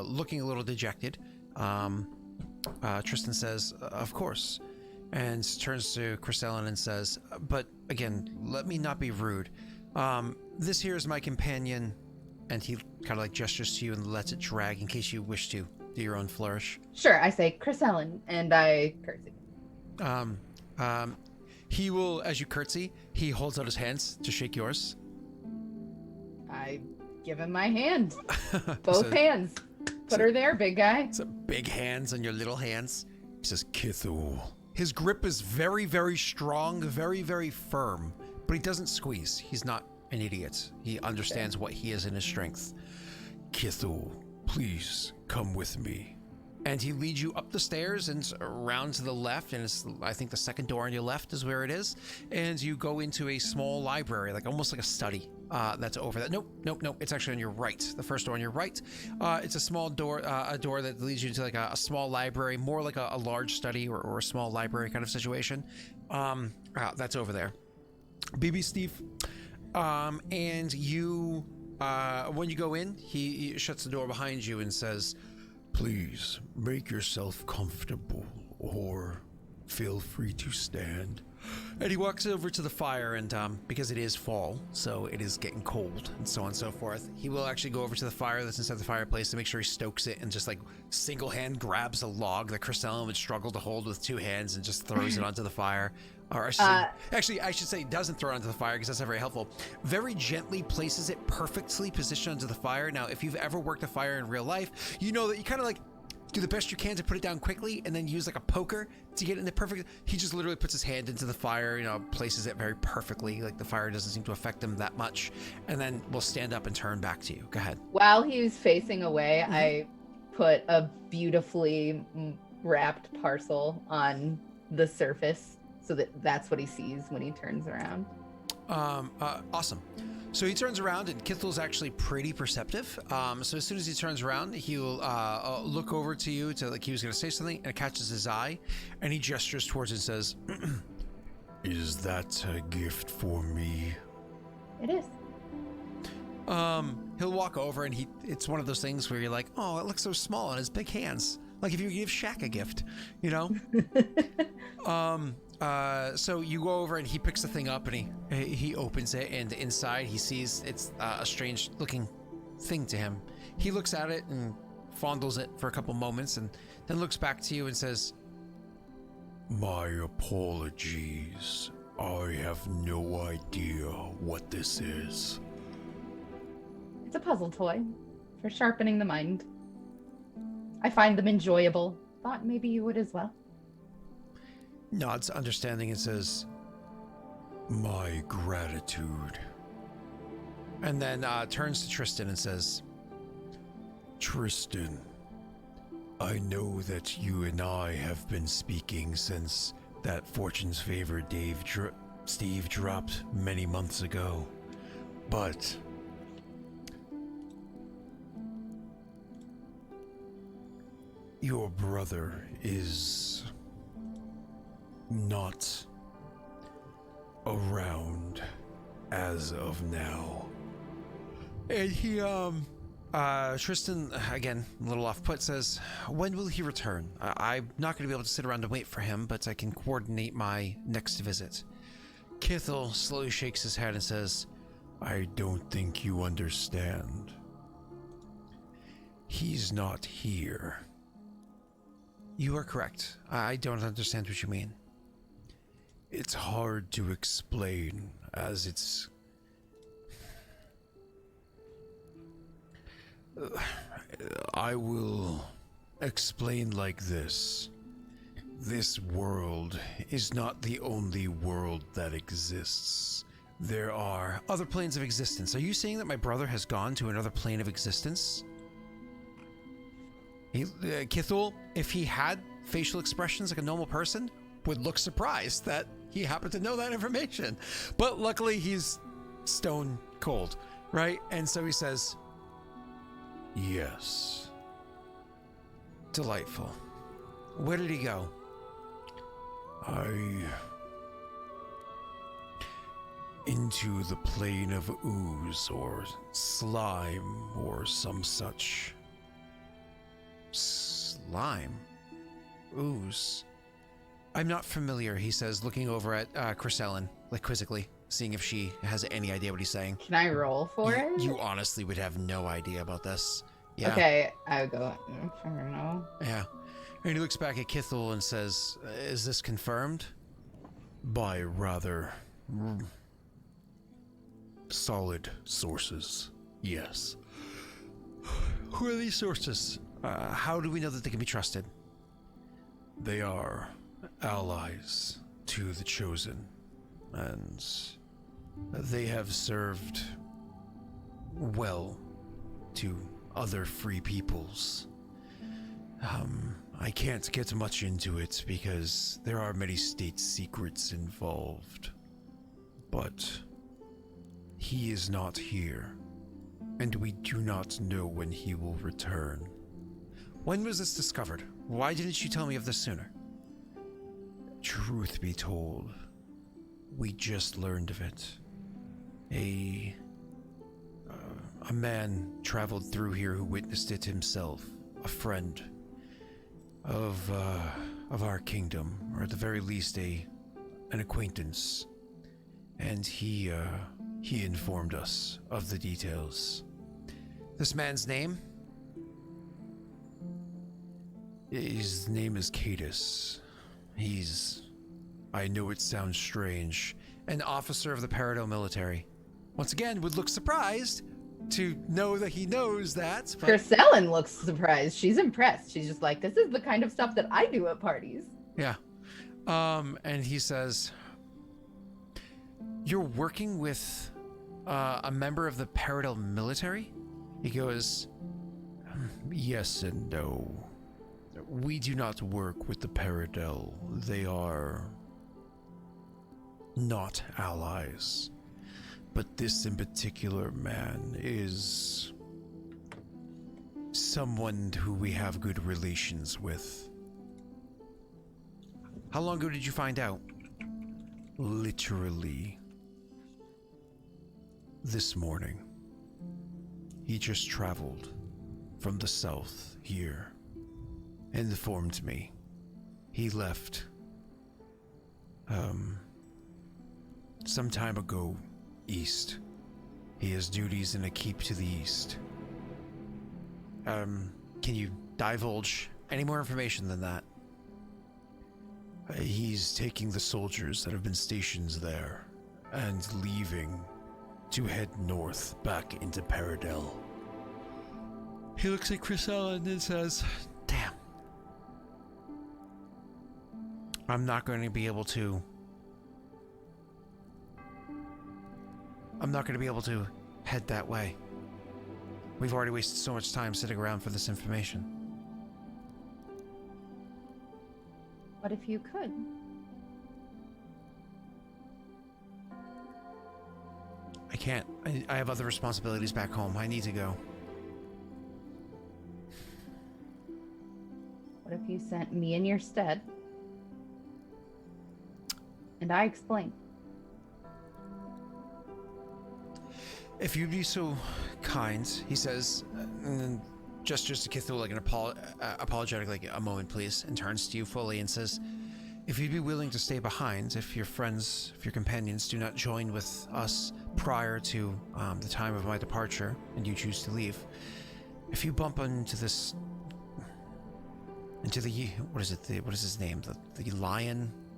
looking a little dejected, Tristan says, of course, and turns to Chrisellen and says, but again, let me not be rude. This here is my companion, and he kind of like gestures to you and lets it drag in case you wish to do your own flourish. Sure, I say Chrisellen, and I curtsy. He will, as you curtsy, he holds out his hands to shake yours. I give him my hand. Both hands. Put her there, big guy. So big hands on your little hands. He says, Kithel. His grip is very, very strong, very, very firm, but he doesn't squeeze. He's not an idiot. He understands what he is in his strength. Kithel, please come with me. And he leads you up the stairs and around to the left, and it's, I think the second door on your left is where it is. And you go into a small library, like almost like a study. That's over that. Nope. It's actually on your right. The first door on your right. It's a small door, a door that leads you to like a small library, more like a large study or a small library kind of situation. That's over there. BB Steve. And you, when you go in, he shuts the door behind you and says, Please make yourself comfortable, or feel free to stand. and he walks over to the fire, and because it is fall, so it is getting cold and so on and so forth, he will actually go over to the fire that's inside the fireplace to make sure he stokes it, and just like single hand grabs a log that Chrisellen would struggle to hold with two hands and just throws it onto the fire. Or I should say doesn't throw it onto the fire, because that's not very helpful. Very gently places it perfectly positioned onto the fire. Now, if you've ever worked a fire in real life, you know that you kind of like do the best you can to put it down quickly and then use like a poker to get it in the perfect. He just literally puts his hand into the fire, places it very perfectly. Like the fire doesn't seem to affect him that much. And then we'll stand up and turn back to you. Go ahead. While he was facing away, I put a beautifully wrapped parcel on the surface, so that's what he sees when he turns around. Awesome. So he turns around, and Kithel's actually pretty perceptive. So as soon as he turns around, he'll look over to you to like he was going to say something, and it catches his eye, and he gestures towards it and says, Is that a gift for me? It is. He'll walk over, and it's one of those things where you're like, oh, it looks so small in his big hands. Like if you give Shaq a gift, So you go over, and he picks the thing up, and he opens it, and inside he sees it's a strange looking thing to him. He looks at it and fondles it for a couple moments, and then looks back to you and says, My apologies. I have no idea what this is. It's a puzzle toy for sharpening the mind. I find them enjoyable. Thought maybe you would as well. nods understanding, and says, My gratitude. and then turns to Tristan and says, Tristan, I know that you and I have been speaking since that Fortune's Favor Steve dropped many months ago, but your brother is not around as of now. and he Tristan, again, a little off put, says, when will he return? I'm not going to be able to sit around and wait for him, but I can coordinate my next visit. Kithel slowly shakes his head and says, I don't think you understand. He's not here. you are correct. I don't understand what you mean. It's hard to explain, as it's... I will explain like this. This world is not the only world that exists. There are... Other planes of existence. Are you saying that my brother has gone to another plane of existence? Kithul, if he had facial expressions like a normal person, would look surprised that he happened to know that information. But luckily he's stone cold, right? And so he says, Yes. delightful. Where did he go? Into the plane of ooze or slime or some such. Slime? Ooze? I'm not familiar, he says, looking over at Chrisellen, like quizzically, seeing if she has any idea what he's saying. Can I roll for it? You honestly would have no idea about this. Yeah. Okay, I would go, I don't know. Yeah. And he looks back at Kithel and says, is this confirmed? By rather solid sources, yes. Who are these sources? How do we know that they can be trusted? They are allies to the Chosen, and they have served well to other free peoples. I can't get much into it because there are many state secrets involved. But he is not here, and we do not know when he will return. When was this discovered? Why didn't you tell me of this sooner? Truth be told, we just learned of it. A man traveled through here who witnessed it himself, a friend of our kingdom, or at the very least an acquaintance, and he informed us of the details. This man's name? His name is Cadus. I know it sounds strange. An officer of the Peridot military. Once again, would look surprised to know that he knows that. But... Chrisellen looks surprised. She's impressed. She's just like, this is the kind of stuff that I do at parties. Yeah. And he says, you're working with a member of the Peridot military? He goes, yes and no. We do not work with the Peridot. They are not allies. But this in particular man is someone who we have good relations with. How long ago did you find out? Literally this morning. He just traveled from the south here. Informed me. He left some time ago east. He has duties in a keep to the east. Can you divulge any more information than that? He's taking the soldiers that have been stationed there and leaving to head north back into Peridot. He looks at Chrisellen and says, damn. I'm not going to be able to head that way. We've already wasted so much time sitting around for this information. What if you could? I can't. I have other responsibilities back home. I need to go. What if you sent me in your stead? And I explain. If you'd be so kind, he says, and then gestures to Kithul like an apologetic, like, a moment please, and turns to you fully and says, if you'd be willing to stay behind, if your friends, if your companions do not join with us prior to the time of my departure, and you choose to leave, if you bump into this, into the, what is his name? The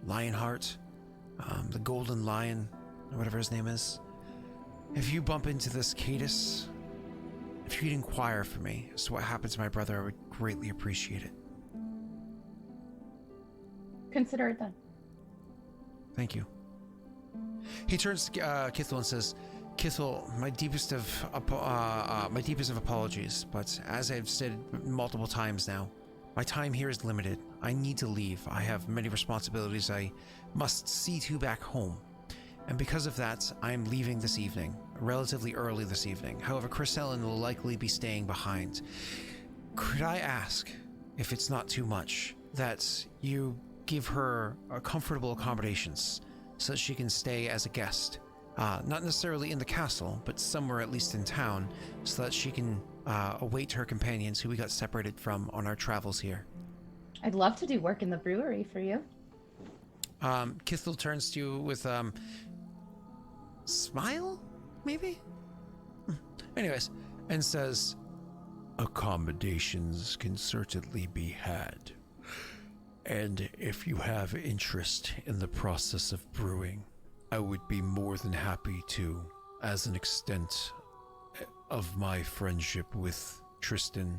Lionheart? The Golden Lion, or whatever his name is. If you bump into this Cadus, if you'd inquire for me as to what happened to my brother, I would greatly appreciate it. Consider it done. Thank you. He turns to Kithul and says, Kithul, my deepest of apologies, but as I've said multiple times now, my time here is limited. I need to leave. I have many responsibilities I must see to back home. And because of that, I am leaving this evening, relatively early this evening. However, Chrisellen will likely be staying behind. Could I ask, if it's not too much, that you give her comfortable accommodations so that she can stay as a guest? Not necessarily in the castle, but somewhere at least in town, so that she can await her companions who we got separated from on our travels here. I'd love to do work in the brewery for you. Kithul turns to you with smile, maybe? Anyways, and says, accommodations can certainly be had. And if you have interest in the process of brewing, I would be more than happy to, as an extent of my friendship with Tristan,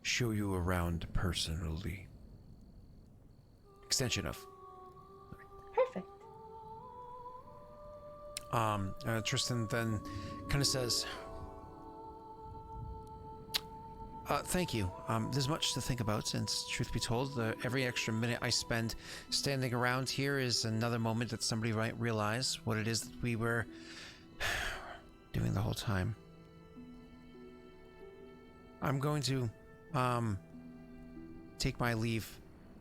show you around personally. Extension of. Perfect. Tristan then kind of says, Thank you. There's much to think about, since, truth be told, every extra minute I spend standing around here is another moment that somebody might realize what it is that we were doing the whole time. I'm going to take my leave,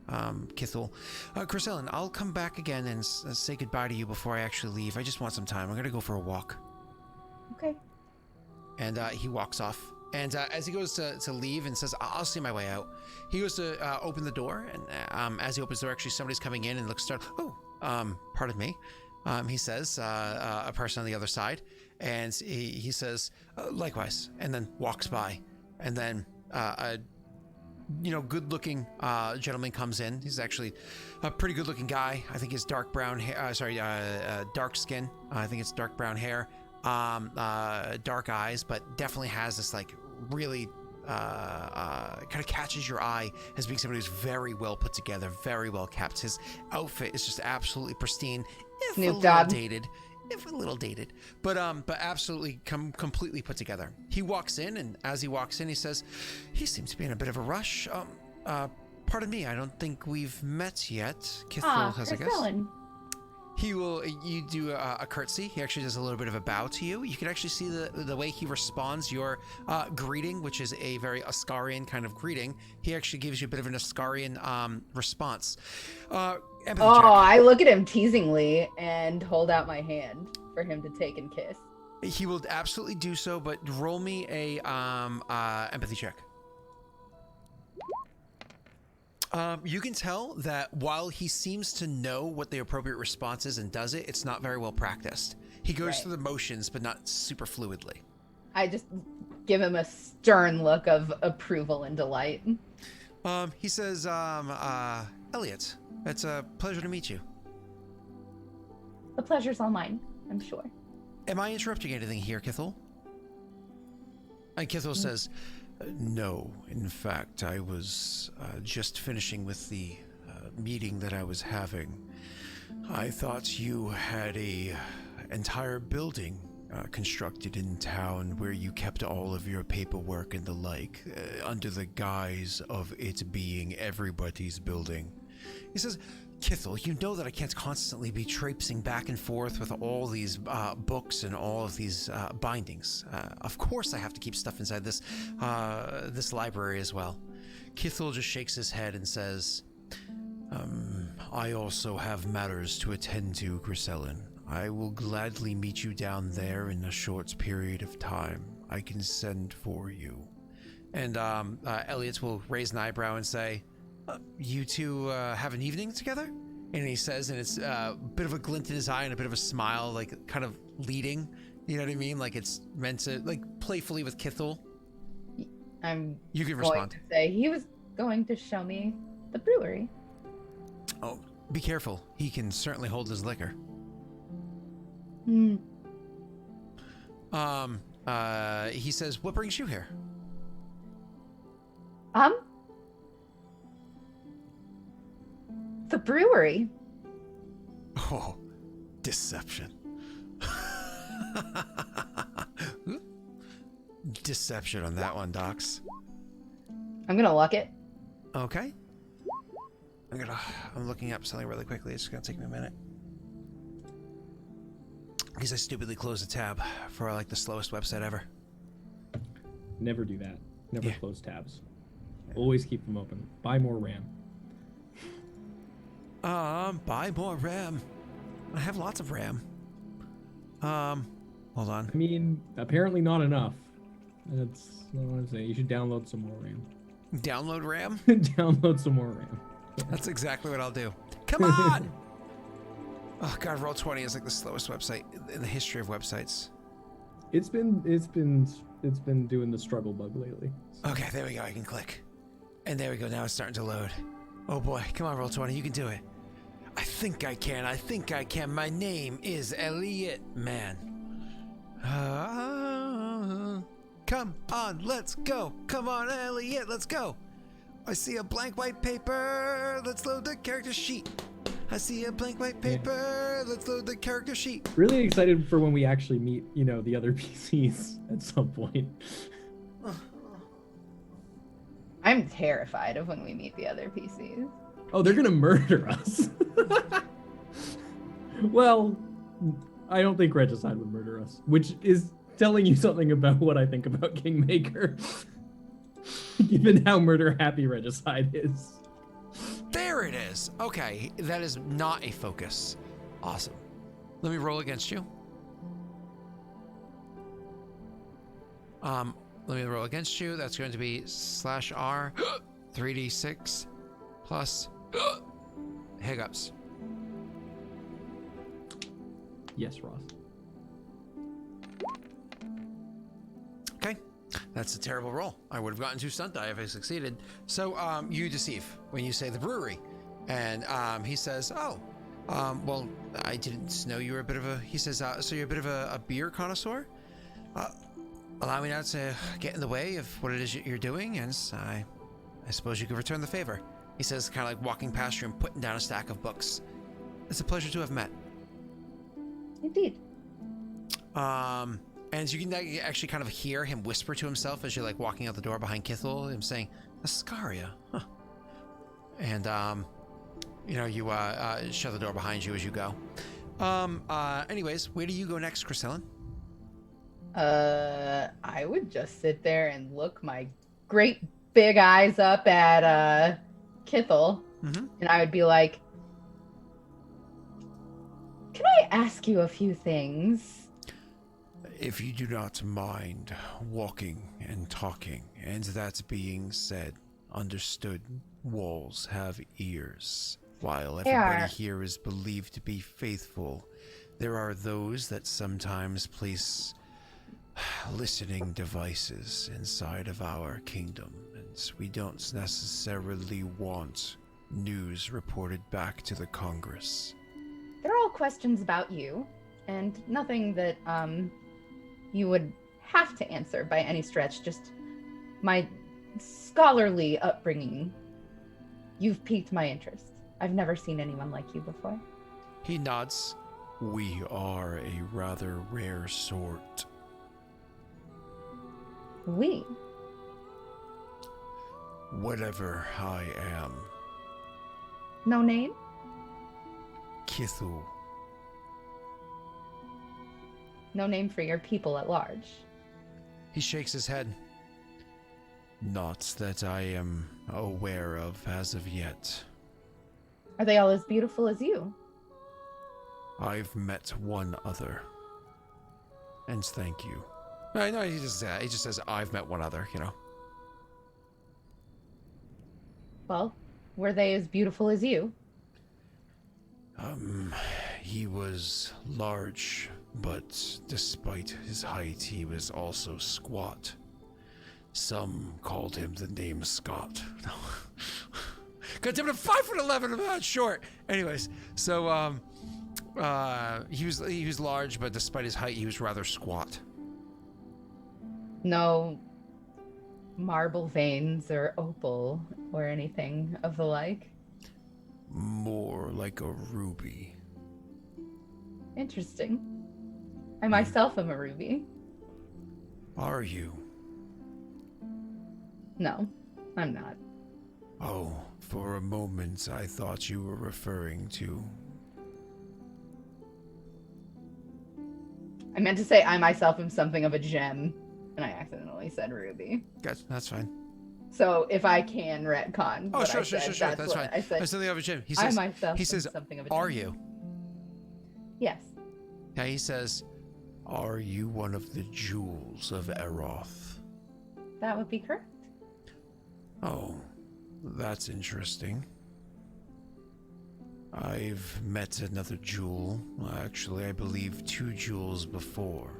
Kithel. Chrisellen, I'll come back again and say goodbye to you before I actually leave. I just want some time. I'm going to go for a walk. Okay. And he walks off. And as he goes to leave and says, I'll see my way out, he goes to open the door. And as he opens the door, actually somebody's coming in and looks startled. Oh, pardon me. He says, a person on the other side. And he says, likewise, and then walks by. And then a good-looking gentleman comes in. He's actually a pretty good-looking guy. I think he's dark brown hair. Dark skin. I think it's dark brown hair. Dark eyes, but definitely has this like really kind of catches your eye as being somebody who's very well put together, very well kept. His outfit is just absolutely pristine, if Snoop a Dogg. little dated, but absolutely completely put together. He walks in, and as he walks in, he says, "He seems to be in a bit of a rush. Pardon me, I don't think we've met yet." Kithel has, I guess. Chrisellen. You do a curtsy. He actually does a little bit of a bow to you. You can actually see the way he responds your greeting, which is a very Ascarian kind of greeting. He actually gives you a bit of an Ascarian response. Empathy check. I look at him teasingly and hold out my hand for him to take and kiss. He will absolutely do so, but roll me a empathy check. You can tell that while he seems to know what the appropriate response is and does it, it's not very well practiced. He goes Right. through the motions, but not super fluidly. I just give him a stern look of approval and delight. He says, Elliot, it's a pleasure to meet you. The pleasure's all mine, I'm sure. Am I interrupting anything here, Kithel? And Kithel says, no, in fact, I was just finishing with the meeting that I was having. I thought you had a entire building constructed in town where you kept all of your paperwork and the like, under the guise of it being everybody's building. He says, Kithel, you know that I can't constantly be traipsing back and forth with all these books and all of these bindings. Of course I have to keep stuff inside this library as well. Kithel just shakes his head and says, I also have matters to attend to, Chrisellen. I will gladly meet you down there in a short period of time. I can send for you. And Elliot will raise an eyebrow and say, you two have an evening together? And he says, and it's a bit of a glint in his eye and a bit of a smile, like kind of leading, you know what I mean? Like it's meant to, like, playfully with Kithel. You can Going respond. to say he was going to show me the brewery. Oh, be careful. He can certainly hold his liquor. Hmm. He says, what brings you here? The brewery. Oh, deception. Deception on that one, Docs. I'm gonna lock it. Okay. I'm looking up something really quickly. It's gonna take me a minute. Because I stupidly closed a tab for like the slowest website ever. Never do that. Never Yeah. close tabs. Always keep them open. Buy more RAM. Buy more RAM. I have lots of RAM. Hold on. I mean, apparently not enough. That's what I want to say. You should download some more RAM. Download RAM? Download some more RAM. That's exactly what I'll do. Come on! Oh god, Roll20 is like the slowest website in the history of websites. It's been doing the struggle bug lately. Okay, there we go. I can click. And there we go. Now it's starting to load. Oh boy. Come on, Roll20. You can do it. I think I can. I think I can. My name is Elliot, man. Come on, let's go. Come on, Elliot, let's go. I see a blank white paper. Let's load the character sheet. I see a blank white paper. Let's load the character sheet. Really excited for when we actually meet, the other PCs at some point. I'm terrified of when we meet the other PCs. Oh, they're gonna murder us. Well, I don't think Regicide would murder us, which is telling you something about what I think about Kingmaker. Given how murder happy Regicide is. There it is. Okay, that is not a focus. Awesome. Let me roll against you. Let me roll against you. That's going to be /R 3d6 plus hiccups. Yes, Ross. Okay, that's a terrible roll. I would have gotten 2 stunt die if I succeeded. So you deceive when you say the brewery, and he says, "Oh, well, I didn't know you were a bit of a." He says, "So you're a bit of a beer connoisseur? Allow me now to get in the way of what it is you're doing, and I suppose you could return the favor." He says, kind of like walking past you and putting down a stack of books. "It's a pleasure to have met." Indeed. And you can actually kind of hear him whisper to himself as you're like walking out the door behind Kithel, him saying, "Ascaria, huh?" And you shut the door behind you as you go. Anyways, where do you go next, Chrisellen? I would just sit there and look my great big eyes up at Kithel, and I would be like, "Can I ask you a few things?" If you do not mind walking and talking, and that being said, understood, walls have ears. While everybody here is believed to be faithful, there are those that sometimes place listening devices inside of our kingdom, and we don't necessarily want news reported back to the Congress. They're all questions about you, and nothing that you would have to answer by any stretch, just my scholarly upbringing. You've piqued my interest. I've never seen anyone like you before. He nods. We are a rather rare sort. We? Whatever I am. No name? Kithel. No name for your people at large. He shakes his head. Not that I am aware of as of yet. Are they all as beautiful as you? I've met one other. And thank you. No, he just says, "I've met one other," Well, were they as beautiful as you? He was large, but despite his height, he was also squat. Some called him the name Scott. God damn it, I'm 5'11", I'm not short. Anyways, so he was large, but despite his height, he was rather squat. No marble veins or opal or anything of the like? More like a ruby. Interesting. I myself am a ruby. Are you? No, I'm not. Oh, for a moment I thought you were referring to... I meant to say I myself am something of a gem, and I accidentally said ruby. That's fine. So if I can retcon, Oh, what sure, I said, that's what fine. I said. Something of a gem. He I says, myself he am says, something of a gem. "Are you?" Yes. Yeah, he says, Are you one of the jewels of Erōth? That would be correct. Oh, that's interesting. I've met another jewel. Actually, I believe 2 jewels before.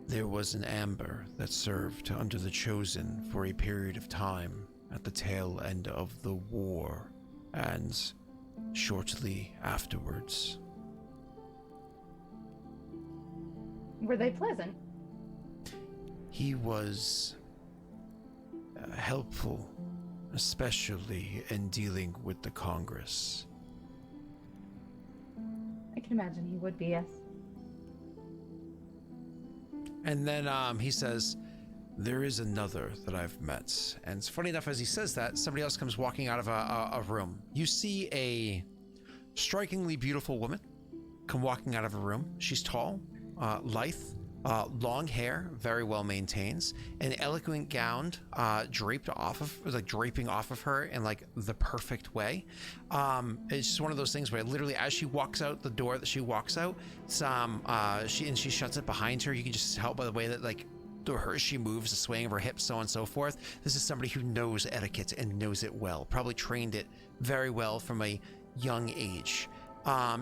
There was an amber that served under the Chosen for a period of time at the tail end of the war, and shortly afterwards. Were they pleasant? He was helpful, especially in dealing with the Congress. I can imagine he would be, yes. and then he says, there is another that I've met. And it's funny enough, as he says that, somebody else comes walking out of a room. You see a strikingly beautiful woman come walking out of a room. She's tall, lithe, long hair, very well maintained, an elegant gown draping off of her in like the perfect way. It's just one of those things where literally as she walks out the door that she walks out, she shuts it behind her. You can just tell by the way that like she moves, the swaying of her hips, so on and so forth. This is somebody who knows etiquette and knows it well, probably trained it very well from a young age.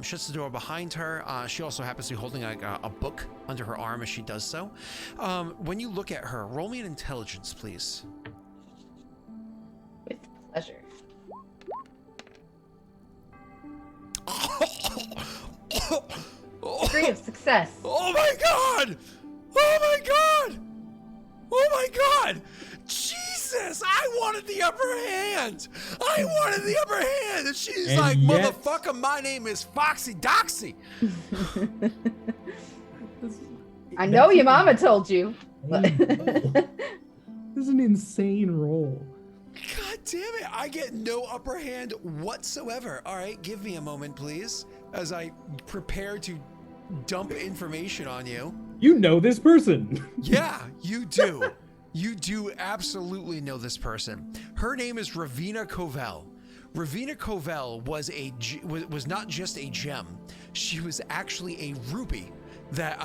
Shuts the door behind her. She also happens to be holding a book under her arm as she does so. When you look at her, roll me an intelligence, please. With pleasure. Degree of success. Oh my god! Oh my god! Oh my god! Jesus! I wanted the upper hand! I wanted the upper hand! And she's And like, yet- motherfucker, my name is Foxy Doxy! I know your mama told you. But This is an insane roll. God damn it! I get no upper hand whatsoever. Alright, give me a moment, please, as I prepare to dump information on you. You know this person. Yeah, you do. You do absolutely know this person. Her name is Ravina Covell. Ravina Covell was not just a gem. She was actually a ruby that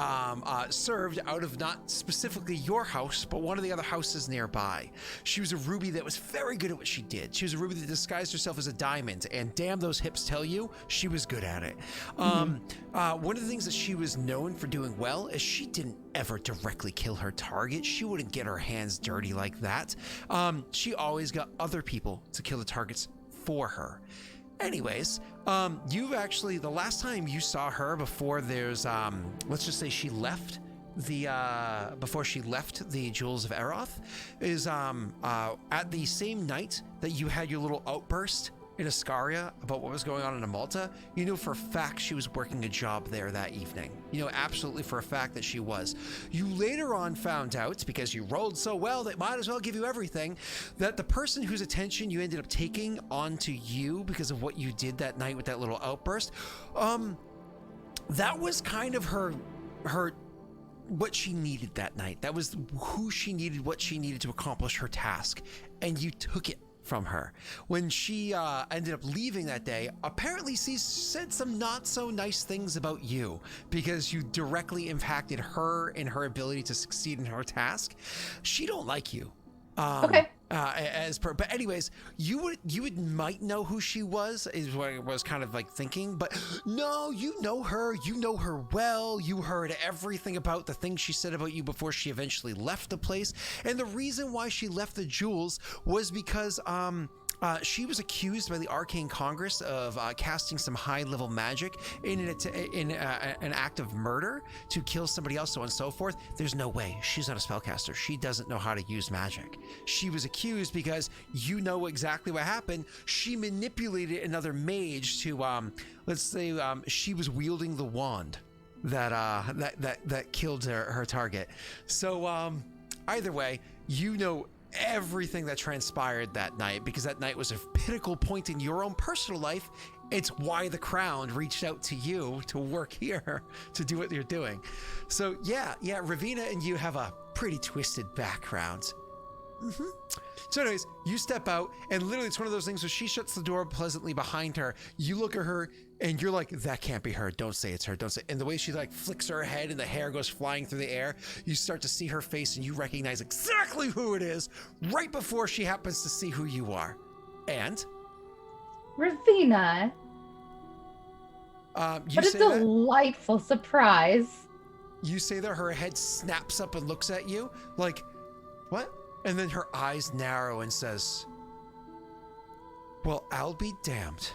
served out of not specifically your house, but one of the other houses nearby. She was a ruby that was very good at what she did. She was a ruby that disguised herself as a diamond, and damn, those hips tell you she was good at it. One of the things that she was known for doing well is she didn't ever directly kill her target. She wouldn't get her hands dirty like that. She always got other people to kill the targets for her. Anyways, the last time you saw her before there's, let's just say she left before she left the Jewels of Erōth is, at the same night that you had your little outburst in Ascaria about what was going on in Amulta. You know for a fact she was working a job there that evening. You know absolutely for a fact that she was. You later on found out, because you rolled so well they might as well give you everything, that the person whose attention you ended up taking onto you because of what you did that night with that little outburst, that was kind of her what she needed that night. That was who she needed, what she needed to accomplish her task, and you took it from her. When she ended up leaving that day, apparently she said some not so nice things about you because you directly impacted her in her ability to succeed in her task. She don't like you. Okay. But anyways, you might know who she was, is what I was kind of like thinking, but no, you know her well. You heard everything about the things she said about you before she eventually left the place. And the reason why she left the Jewels was because she was accused by the Arcane Congress of casting some high-level magic in an act of murder to kill somebody else, so on and so forth. There's no way. She's not a spellcaster. She doesn't know how to use magic. She was accused because you know exactly what happened. She manipulated another mage to, let's say, she was wielding the wand that killed her target. So either way, you know everything that transpired that night, because that night was a pinnacle point in your own personal life. It's why the Crown reached out to you to work here to do what you're doing. So yeah, Ravina and you have a pretty twisted background. So anyways, you step out, and literally it's one of those things where she shuts the door pleasantly behind her. You look at her and you're like, that can't be her. Don't say it's her. Don't say. And the way she like flicks her head and the hair goes flying through the air, you start to see her face and you recognize exactly who it is right before she happens to see who you are. And Ravina. you What a say that, delightful surprise. you say that her head snaps up and looks at you like, what? And then her eyes narrow and says, well, I'll be damned.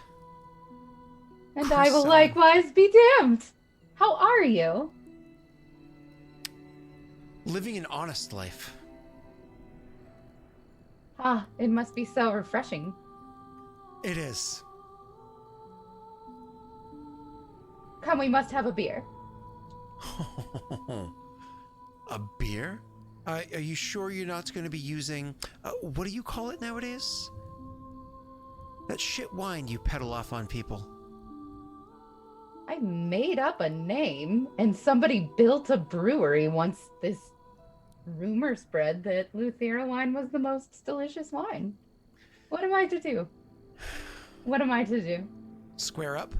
And I will Croissant. likewise be damned. How are you? Living an honest life. Ah, it must be so refreshing. It is. Come, we must have a beer. A beer? Are you sure you're not going to be using, what do you call it nowadays? That shit wine you peddle off on people. I made up a name, and somebody built a brewery once this rumor spread that Luthera wine was the most delicious wine. What am I to do? What am I to do? Square up?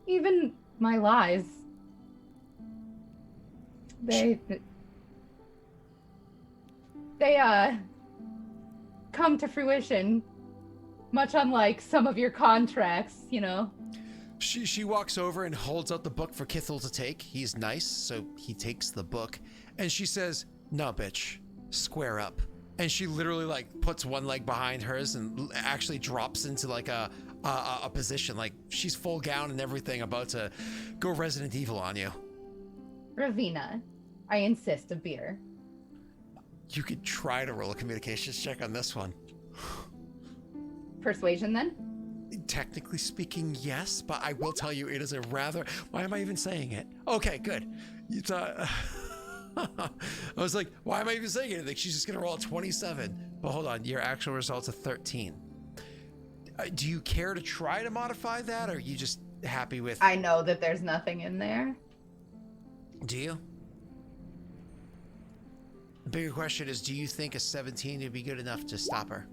Even my lies. They come to fruition, much unlike some of your contracts, you know. She walks over and holds out the book for Kithel to take. He's nice, so he takes the book. And she says, "No, bitch, square up." And she literally like puts one leg behind hers and actually drops into like a position, like she's full gown and everything, about to go Resident Evil on you. Ravina, I insist, a beer. You could try to roll a communications check on this one. Persuasion, then? Technically speaking, yes, but I will tell you it is a rather... Why am I even saying it? Okay, good. It's, I was like, why am I even saying anything? She's just going to roll a 27. But hold on, your actual result's a 13. Do you care to try to modify that, or are you just happy with... I know that there's nothing in there. Do you? The bigger question is, do you think a 17 would be good enough to stop her?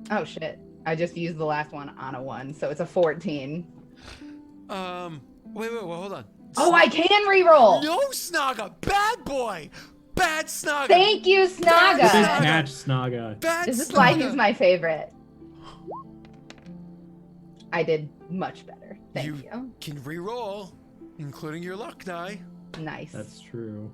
Oh, shit. I just used the last one on a 1, so it's a 14. Wait, hold on. Oh, I can reroll! No, Snaga! Bad boy! Bad Snaga! Thank you, Good Snaga! catch, Snaga. Bad This is Snaga. why he's my favorite. I did much better. Thank you. Can re-roll, including your luck die. Nice. That's true.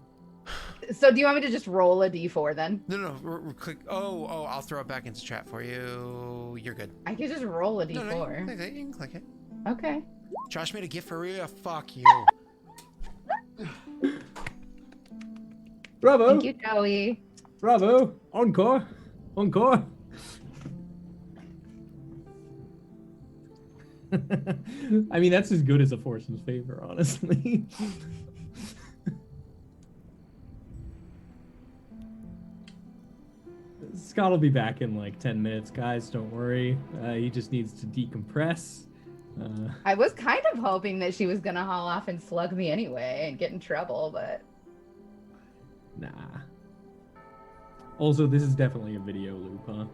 So do you want me to just roll a d4 then? No, click. Oh, I'll throw it back into chat for you. You're good. I could just roll a No, d4. you can click it. Okay. Josh made a gift for Rhea. Fuck you. Bravo. Thank you, Joey. Bravo. Encore. Encore. I mean, that's as good as a force in favor, honestly. Scott will be back in like 10 minutes, guys. Don't worry. He just needs to decompress. I was kind of hoping that she was going to haul off and slug me anyway and get in trouble, but... Nah. Also, this is definitely a video loop, huh?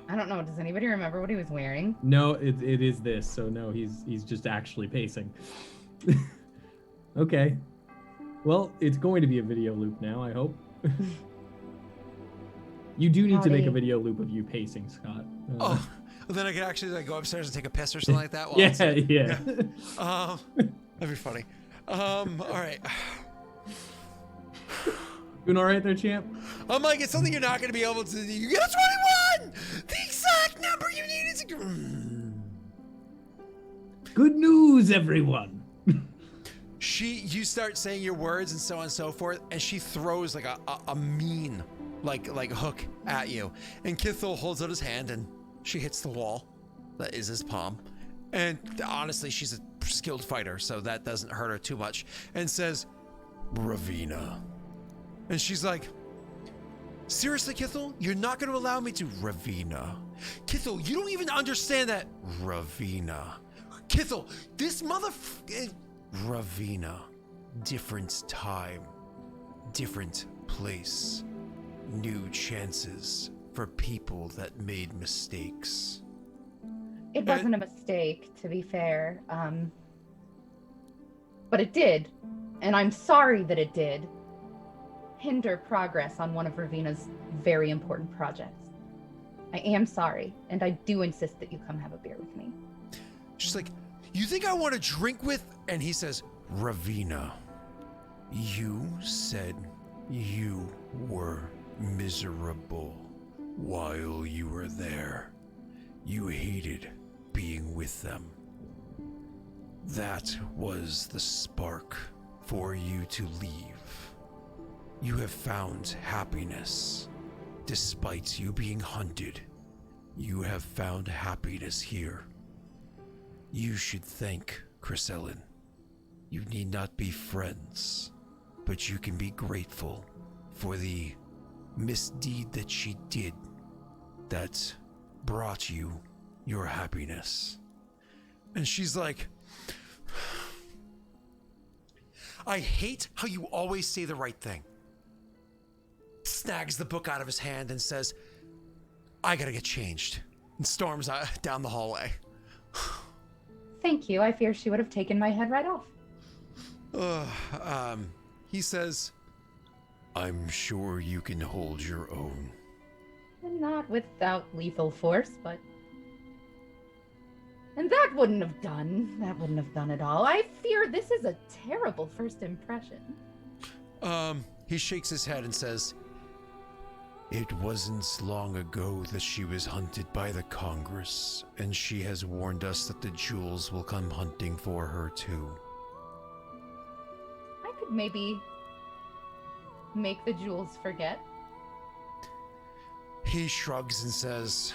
I don't know. Does anybody remember what he was wearing? No, it is this. So no, he's just actually pacing. Okay. Well, it's going to be a video loop now, I hope. You do need to make a Howdy. video loop of you pacing, Scott. Well, then I could actually like go upstairs and take a piss or something like that. While Yeah, it's- yeah. That'd be funny. All right. Doing all right there, champ? I'm like, it's something you're not going to be able to do. You get a 21! The exact number you need is... Good news, everyone. You start saying your words and so on and so forth, and she throws like a mean, like hook at you. And Kithel holds out his hand, and she hits the wall. That is his palm. And honestly, she's a skilled fighter, so that doesn't hurt her too much. And says, Ravina. And she's like, seriously, Kithel? You're not going to allow me to... Ravina. Kithel, you don't even understand that... Ravina. Kithel, this Ravina. Different time. Different place. New chances for people that made mistakes. It wasn't a mistake, to be fair. But it did. And I'm sorry that it did. Hinder progress on one of Ravina's very important projects. I am sorry, and I do insist that you come have a beer with me. She's like, you think I want to drink with? And he says, Ravina, you said you were miserable while you were there. You hated being with them. That was the spark for you to leave. You have found happiness. Despite you being hunted, you have found happiness here. You should thank Chryselen. You need not be friends, but you can be grateful for the misdeed that she did that brought you your happiness. And she's like, I hate how you always say the right thing. Snags the book out of his hand and says, I gotta get changed. And storms down the hallway. Thank you. I fear she would have taken my head right off. He says, I'm sure you can hold your own. Not without lethal force, but... And that wouldn't have done. That wouldn't have done at all. I fear this is a terrible first impression. he shakes his head and says, It wasn't long ago that she was hunted by the Congress, and she has warned us that the jewels will come hunting for her too. I could maybe make the jewels forget. he shrugs and says,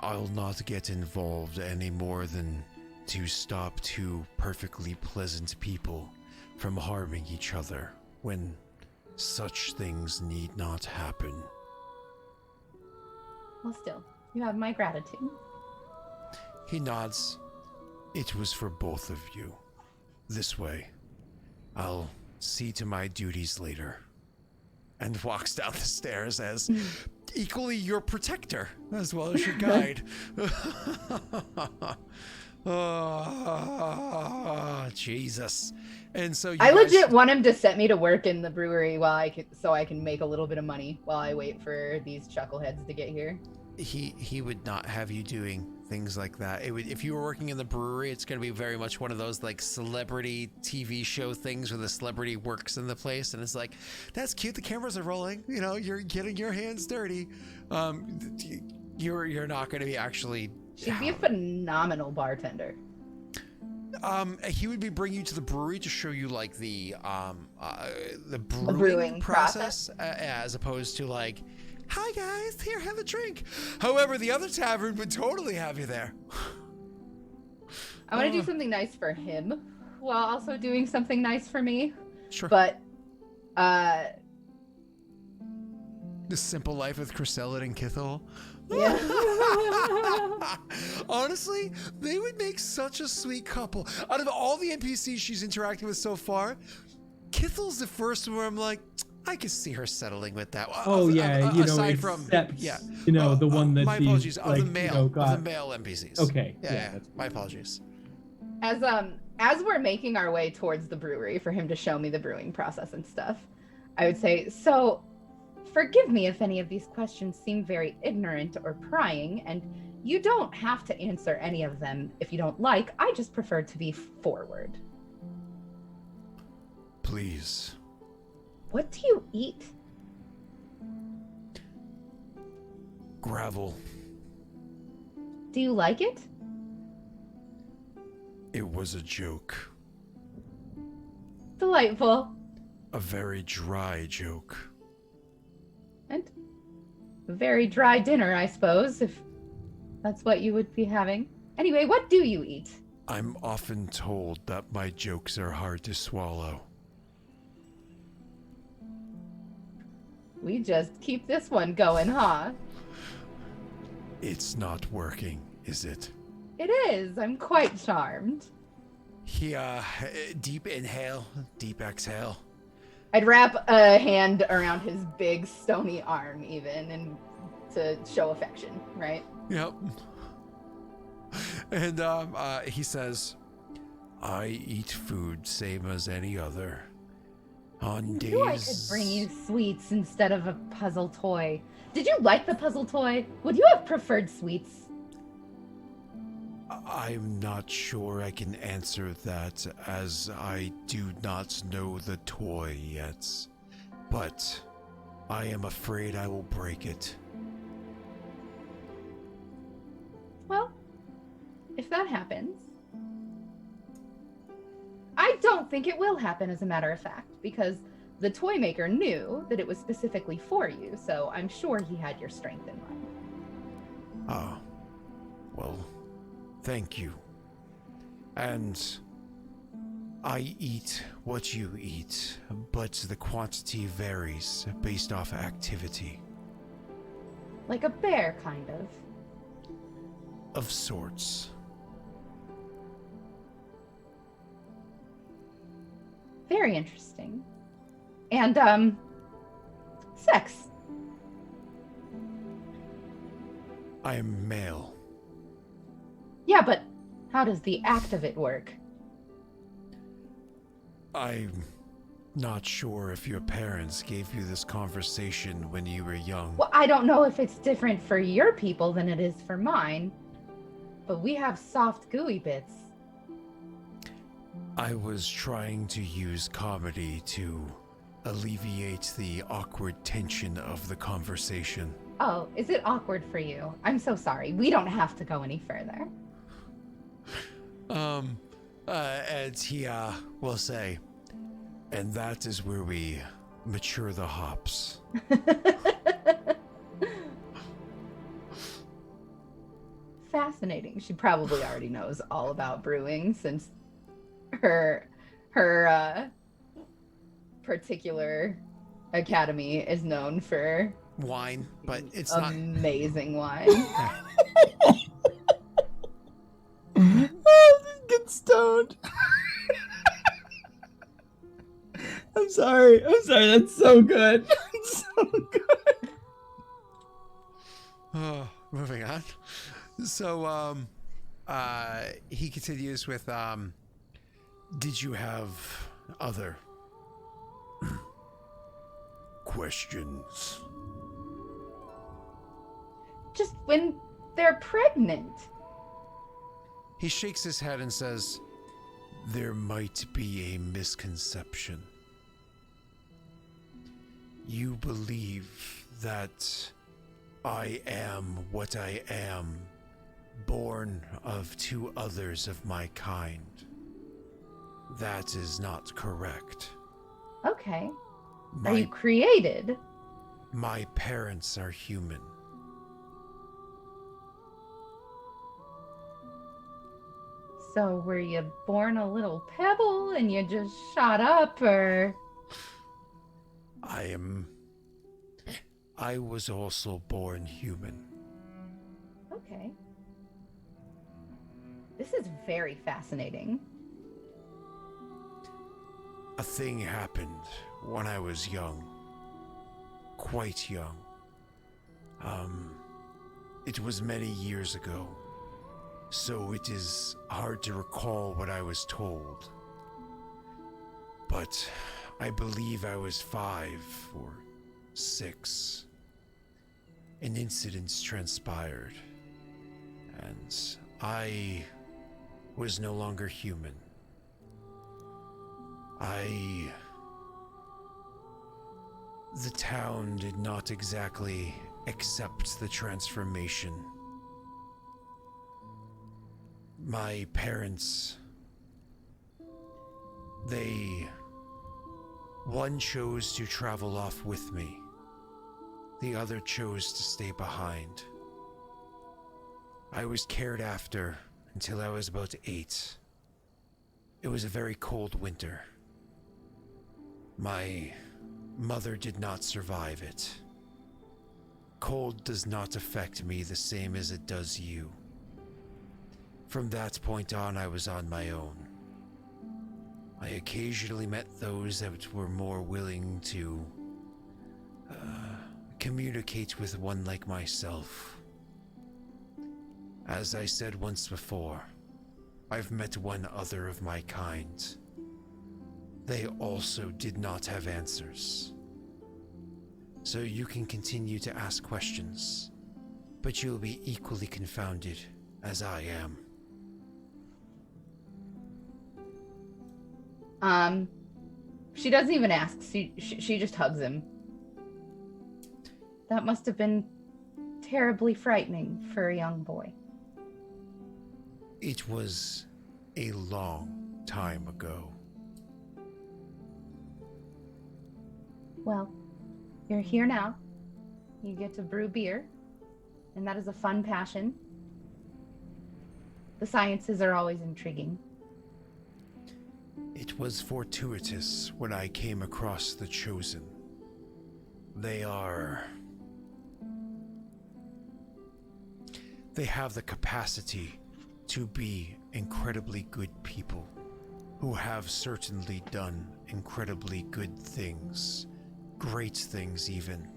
I'll not get involved any more than to stop two perfectly pleasant people from harming each other when such things need not happen. Well, still, you have my gratitude. he nods. It was for both of you. This way. I'll see to my duties later. And walks down the stairs as equally your protector as well as your guide. Oh, Jesus. And so I legit want him to set me to work in the brewery so I can make a little bit of money while I wait for these chuckleheads to get here. he would not have you doing things like that. It would, if you were working in the brewery, it's going to be very much one of those like celebrity TV show things where the celebrity works in the place and it's like, that's cute, the cameras are rolling, you know, you're getting your hands dirty. You're not going to be actually... She'd be a phenomenal bartender. He would be bringing you to the brewery to show you like the brewing, brewing process. As opposed to like, hi guys, here, have a drink. However, the other tavern would totally have you there. I want to do something nice for him while also doing something nice for me. Sure. But, The Simple Life with Chrysella and Kithel. yeah. Honestly, they would make such a sweet couple. Out of all the NPCs she's interacting with so far, Kithel's the first one where I'm like, I could see her settling with that. Oh yeah, you know, aside except, yeah, you know, the one that my apologies. like, Of the male, you know, got... of the male NPCs. Okay, Yeah, that's my apologies. As we're making our way towards the brewery for him to show me the brewing process and stuff, I would say, so forgive me if any of these questions seem very ignorant or prying, and you don't have to answer any of them if you don't like. I just prefer to be forward. Please. What do you eat? Gravel. Do you like it? It was a joke. Delightful. A very dry joke. And a very dry dinner, I suppose, if that's what you would be having. Anyway, what do you eat? I'm often told that my jokes are hard to swallow. We just keep this one going, huh? It's not working, is it? It is. I'm quite charmed. He, deep inhale, deep exhale. I'd wrap a hand around his big stony arm even and to show affection, right? Yep. And, he says, I eat food same as any other. On I knew I could days... bring you sweets instead of a puzzle toy. Did you like the puzzle toy? Would you have preferred sweets? I'm not sure I can answer that, as I do not know the toy yet. But I am afraid I will break it. Well, if that happens... I don't think it will happen, as a matter of fact, because the toy maker knew that it was specifically for you, so I'm sure he had your strength in mind. Ah, well, thank you. And I eat what you eat, but the quantity varies based off activity. Like a bear, kind of. Of sorts. Very interesting. And, sex. I am male. Yeah, but how does the act of it work? I'm not sure if your parents gave you this conversation when you were young. Well, I don't know if it's different for your people than it is for mine, but we have soft, gooey bits. I was trying to use comedy to alleviate the awkward tension of the conversation. Oh, is it awkward for you? I'm so sorry. We don't have to go any further. And he, will say, and that is where we mature the hops. Fascinating. She probably already knows all about brewing since her particular academy is known for Wine, but it's not. amazing wine. Get stoned. I'm sorry. That's so good. It's so good. Moving on. So, he continues with, Did you have other questions? Just when they're pregnant. he shakes his head and says, There might be a misconception. You believe that I am what I am, born of two others of my kind. That is not correct. Okay. Are My, you created? my parents are human. So were you born a little pebble and you just shot up, or? I was also born human. Okay. This is very fascinating. A thing happened when I was young. Quite young. It was many years ago, so it is hard to recall what I was told. But I believe I was 5 or 6. An incident transpired, and I was no longer human. The town did not exactly accept the transformation. My parents, one chose to travel off with me. The other chose to stay behind. I was cared after until I was about 8. It was a very cold winter. My mother did not survive it. Cold does not affect me the same as it does you. From that point on, I was on my own. I occasionally met those that were more willing to communicate with one like myself. As I said once before, I've met one other of my kind. They also did not have answers. So you can continue to ask questions, but you'll be equally confounded as I am. She doesn't even ask. She just hugs him. That must have been terribly frightening for a young boy. It was a long time ago. Well, you're here now. You get to brew beer, and that is a fun passion. The sciences are always intriguing. It was fortuitous when I came across the Chosen. They have the capacity to be incredibly good people who have certainly done incredibly good things, great things even,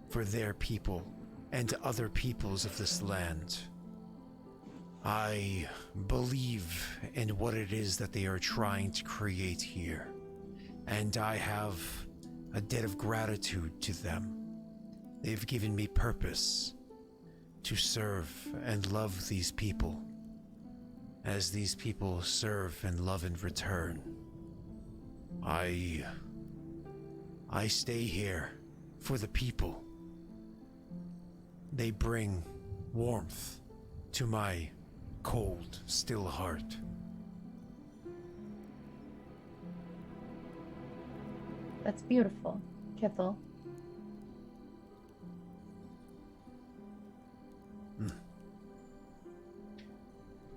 for their people and other peoples of this land. I believe in what it is that they are trying to create here, and I have a debt of gratitude to them. They've given me purpose to serve and love these people, as these people serve and love in return. I stay here for the people. They bring warmth to my cold, still heart. That's beautiful, Kithel.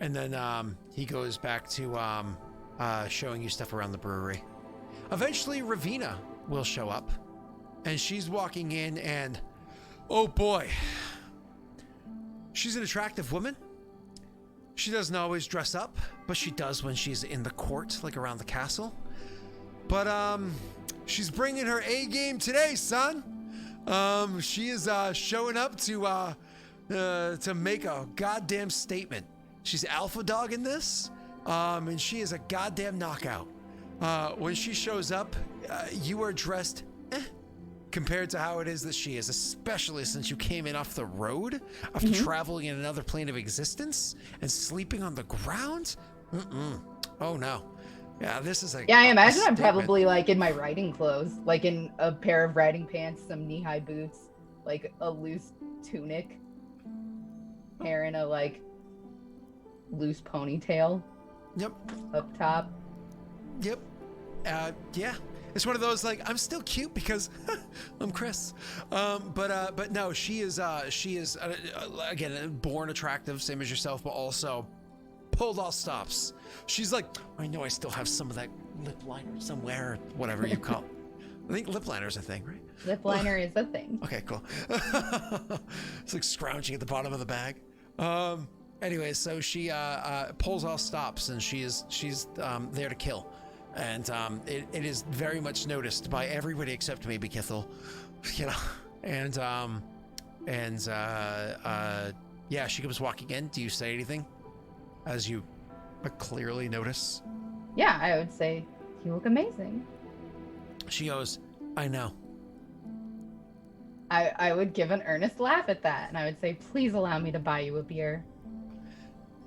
And then he goes back to showing you stuff around the brewery. Eventually, Ravina will show up, and she's walking in, and oh boy, she's an attractive woman. She doesn't always dress up, but she does when she's in the court, like around the castle. But she's bringing her A game today, son. She is showing up to make a goddamn statement. She's alpha dog in this, and she is a goddamn knockout. When she shows up, you are dressed compared to how it is that she is, especially since you came in off the road after traveling in another plane of existence and sleeping on the ground. Oh no. Yeah, this is a. Yeah, I imagine I'm statement. probably like in my riding clothes, like in a pair of riding pants, some knee-high boots, like a loose tunic, hair in a like loose ponytail. Yep. Up top. Yep. Yeah. It's one of those like I'm still cute because I'm Chris. But no, she is again born attractive, same as yourself, but also pulled all stops. She's like, I know I still have some of that lip liner somewhere, or whatever you call it. I think lip liner's a thing, right? Lip liner is a thing. Okay, cool. It's like scrounging at the bottom of the bag. Anyway, so she pulls all stops, and she's there to kill. And it is very much noticed by everybody except maybe Kithel, you know. And yeah, she comes walking in. Do you say anything as you clearly notice? Yeah, I would say you look amazing. She goes, I know. I would give an earnest laugh at that, and I would say, please allow me to buy you a beer.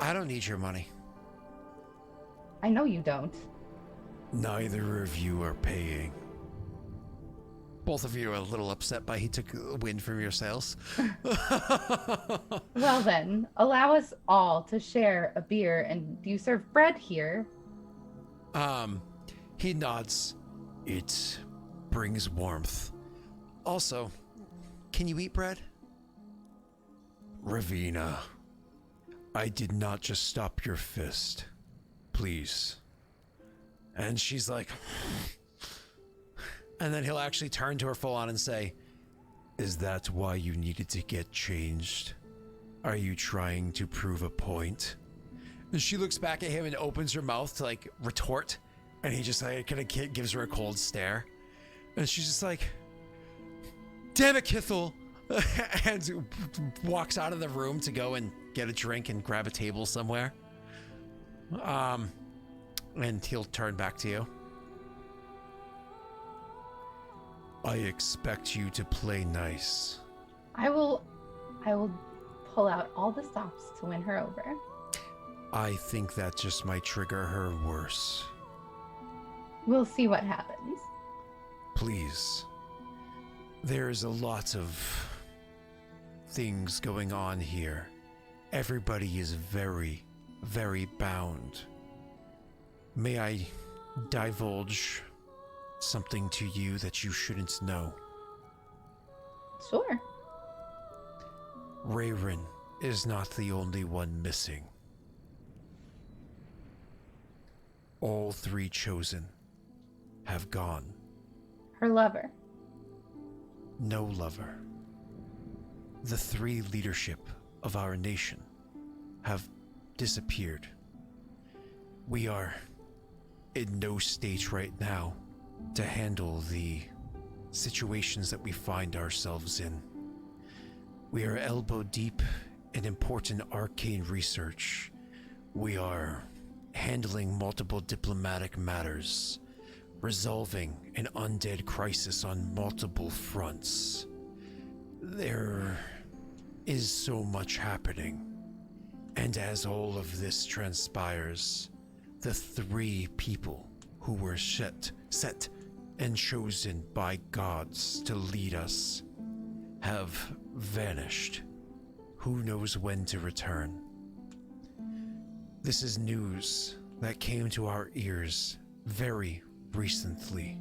I don't need your money. I know you don't. Neither of you are paying. Both of you are a little upset by he took a win from your sales. Well then, allow us all to share a beer, and do you serve bread here? He nods. It brings warmth. Also, can you eat bread? Ravina, I did not just stop your fist. Please. And she's like, and then he'll actually turn to her full on and say, Is that why you needed to get changed? Are you trying to prove a point? and she looks back at him and opens her mouth to like retort. And he just like kind of gives her a cold stare. And she's just like, damn it, Kithel. And walks out of the room to go and get a drink and grab a table somewhere. And he'll turn back to you. I expect you to play nice. I will pull out all the stops to win her over. I think that just might trigger her worse. We'll see what happens. Please. There's a lot of things going on here. Everybody is very, very bound. May I divulge something to you that you shouldn't know? Sure. Rayrin is not the only one missing. all three chosen have gone. Her lover. No lover. The three leadership of our nation have disappeared. We are in no state right now to handle the situations that we find ourselves in. We are elbow deep in important arcane research. We are handling multiple diplomatic matters, resolving an undead crisis on multiple fronts. There is so much happening. And as all of this transpires, the three people who were set and chosen by gods to lead us have vanished. Who knows when to return? This is news that came to our ears very recently,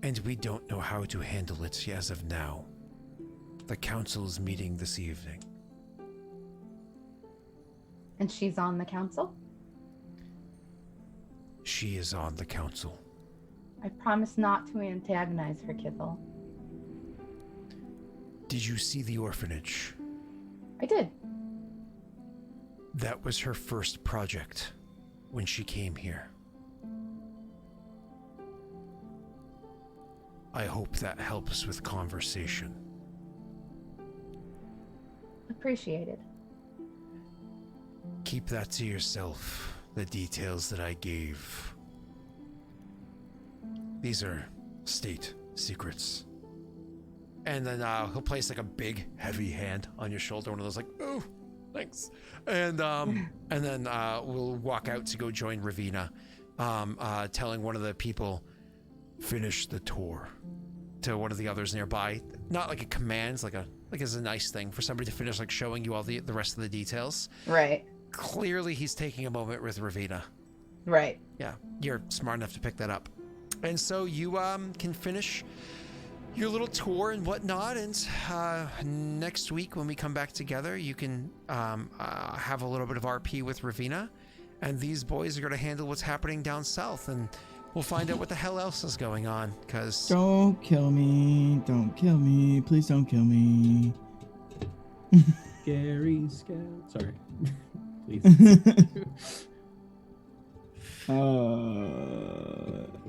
and we don't know how to handle it as of now. The council is meeting this evening. And she's on the council? She is on the council. I promise not to antagonize her, Kithel. Did you see the orphanage? I did. That was her first project when she came here. I hope that helps with conversation. Appreciated. Keep that to yourself, the details that I gave. These are state secrets. And then he'll place like a big, heavy hand on your shoulder, one of those like, oh, thanks. And then we'll walk out to go join Ravina, telling one of the people, finish the tour, to one of the others nearby. Not like a command, like as a nice thing for somebody to finish, like showing you all the rest of the details. Right. Clearly he's taking a moment with Ravina. Right. Yeah, you're smart enough to pick that up. And so you can finish your little tour and whatnot, and next week when we come back together, you can have a little bit of RP with Ravina, and these boys are going to handle what's happening down south, and we'll find out what the hell else is going on, because... Don't kill me. Don't kill me. Please don't kill me. Scary scout. Sorry. Please.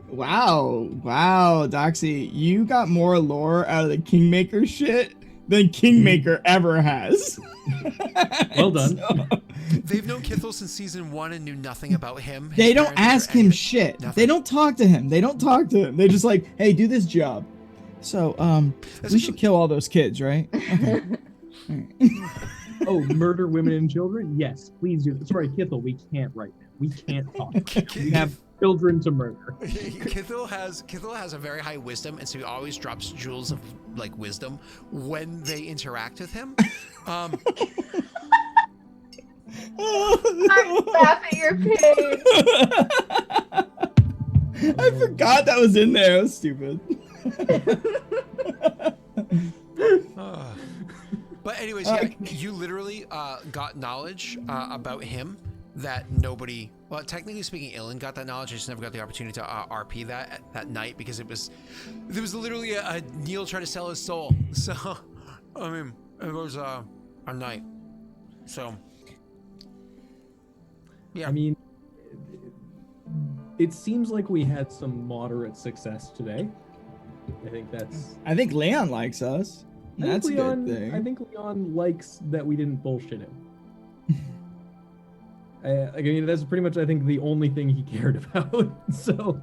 Wow, Doxy, you got more lore out of the Kingmaker shit than Kingmaker ever has. Well done. They've known Kithel since season 1 and knew nothing about him. They don't ask him shit. Nothing. They don't talk to him. They're just like, hey, do this job. So, we should kill all those kids, right? Okay. Oh, murder women and children? Yes, please do. Sorry, Kithel, we can't right now. We can't talk. We have children to murder. Kithel has a very high wisdom, and so he always drops jewels of like wisdom when they interact with him. I laugh at your pain. I forgot that was in there. That was stupid. But anyways, yeah, you literally got knowledge about him that nobody, well, technically speaking, Ilan got that knowledge. I just never got the opportunity to RP that night because there was literally a Neil trying to sell his soul. So, I mean, it was a night. So, yeah. I mean, it seems like we had some moderate success today. I think Leon likes us. That's a good thing. I think Leon likes that we didn't bullshit him. I mean, that's pretty much, I think, the only thing he cared about. So,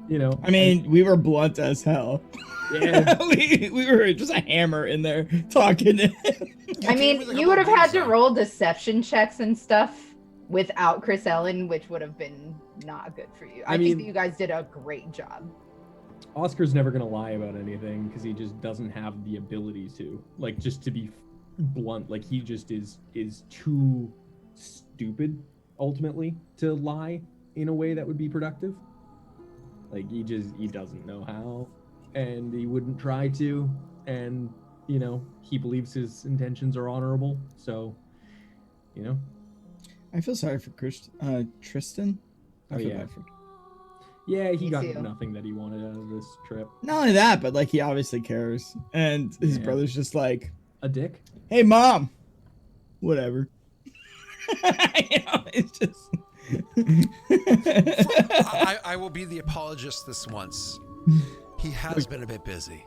you know. I mean, we were blunt as hell. Yeah. we were just a hammer in there talking to him. I mean, you would have had to roll deception checks and stuff without Chris Ellen, which would have been not good for you. I think that you guys did a great job. Oscar's never going to lie about anything because he just doesn't have the ability to. Like, just to be blunt, like, he just is too stupid, ultimately, to lie in a way that would be productive. Like, he doesn't know how, and he wouldn't try to, and, you know, he believes his intentions are honorable, so, you know. I feel sorry for Tristan. I Oh, feel yeah. bad for. Yeah, he Me got too. nothing that he wanted out of this trip. Not only that, but like he obviously cares, and his Yeah. brother's just like, A dick? "Hey, mom, whatever." It's just. I will be the apologist this once. He has been a bit busy.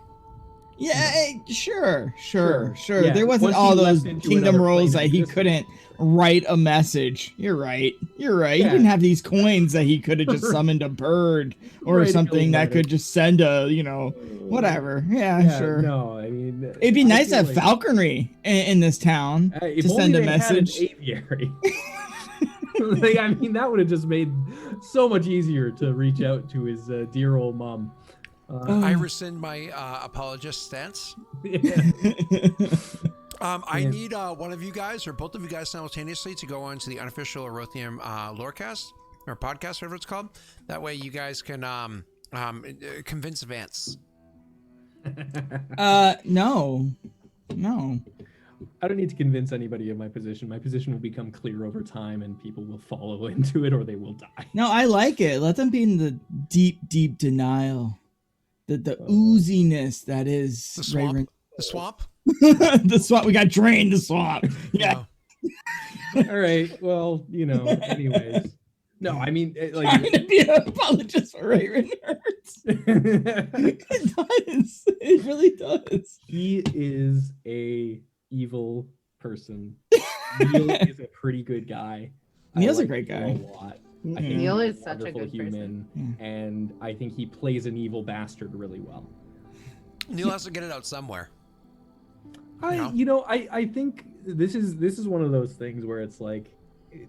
Yeah, sure. Yeah, There wasn't once he all left those into kingdom another rules plane that of he existence. couldn't write a message. You're right. He Yeah. didn't have these coins that he could have just summoned a bird or Writing a something that letter. could just send a, whatever. Yeah, sure. No, I mean, It'd be I nice to feel have like- falconry in this town If to only send a they had an message. aviary. Like, I mean, that would have just made so much easier to reach out to his dear old mom. I rescind my apologist stance. Yeah. I Yeah. need one of you guys or both of you guys simultaneously to go on to the unofficial Erothium lorecast or podcast, whatever it's called. That way you guys can convince Vance. No. I don't need to convince anybody of my position. My position will become clear over time, and people will follow into it, or they will die. No, I like it. Let them be in the deep denial. The ooziness that is The swamp. Raven. The swamp. The swamp. We got drained the swamp. Yeah. All right. Well, anyways. No, I mean, Trying to be an apologist for Raven hurts. It does. It really does. he is a evil person. Neil is a pretty good guy. I Neil's a like great Neil guy. A lot. I think Neil he's is such a wonderful good human, person. and I think he plays an evil bastard really well. Neil has to get it out somewhere. I think this is one of those things where it's like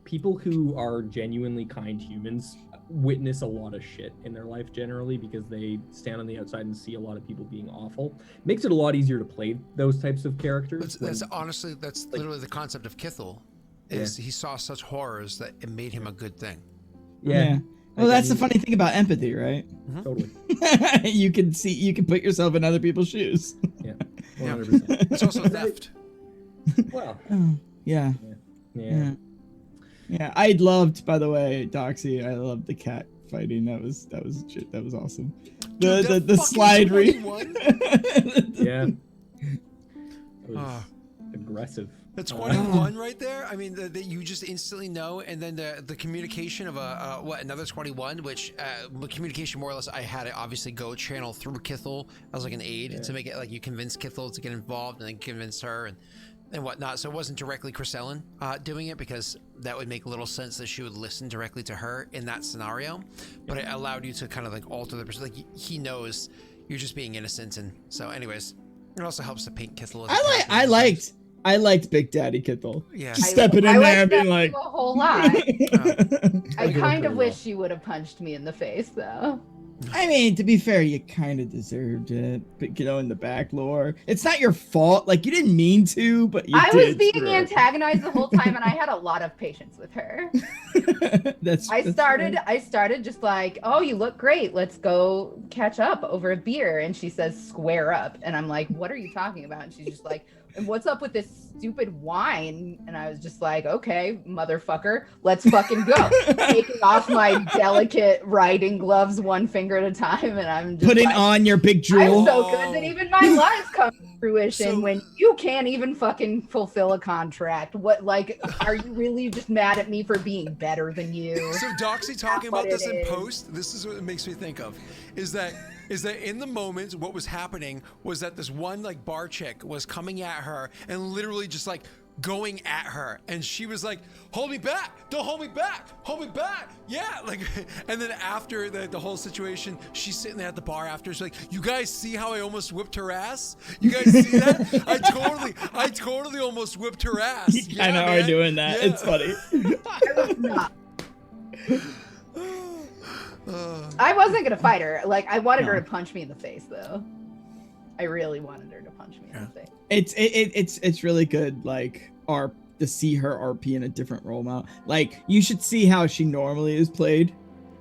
people who are genuinely kind humans witness a lot of shit in their life generally because they stand on the outside and see a lot of people being awful. Makes it a lot easier to play those types of characters. That's honestly, that's literally the concept of Kithel. Is he saw such horrors that it made him a good thing. Yeah. Well, Like, that's the funny thing about empathy, right? Totally. you can put yourself in other people's shoes. Yeah. Yeah. 100%. It's also theft. Well. Oh, yeah. Yeah. Yeah. I loved, by the way, Doxy. I loved the cat fighting. That was awesome. Dude, that The fucking slide 21? Yeah. It was Ah. aggressive. The 21 right there. I mean, that you just instantly know, and then the communication of another 21, which communication more or less I had it obviously go channel through Kithel as like an aid to make it like you convince Kithel to get involved and then convince her and whatnot. So it wasn't directly Chris Ellen doing it because that would make little sense that she would listen directly to her in that scenario, but it allowed you to kind of like alter the person. Like he knows you're just being innocent, and so anyways, it also helps to paint Kithel. As a character. I liked Big Daddy Kithel. Yeah. Just stepping in there and being like, a whole lot. I did kind of pretty wish she would have punched me in the face, though. I mean, to be fair, you kind of deserved it, but in the back lore, it's not your fault. Like you didn't mean to, but you I did. was being antagonized the whole time, and I had a lot of patience with her. I started just like, oh, you look great. Let's go catch up over a beer. And she says, square up. And I'm like, what are you talking about? And she's just like, and what's up with this stupid wine? And I was just like, okay, motherfucker, let's fucking go. Taking off my delicate riding gloves one finger at a time. And I'm just putting like, on your big jewel. I'm so good that even my lies come to fruition So- when you can't even fucking fulfill a contract. What, like, are you really just mad at me for being better than you? So Doxy talking what about this it in is. post, this is what it makes me think of, is that in the moment what was happening was that this one like bar chick was coming at her and literally just like going at her, and she was like, hold me back, don't hold me back, yeah, like, and then after the whole situation, she's sitting there at the bar after, she's like, you guys see how I almost whipped her ass? You guys see that? I totally almost whipped her ass. You kind of are doing that. Yeah. It's funny. I was not. I wasn't gonna fight her. Like, I wanted her to punch me in the face, though. I really wanted her to punch me in the face. It's really good, like to see her RP in a different role now. Like you should see how she normally is played,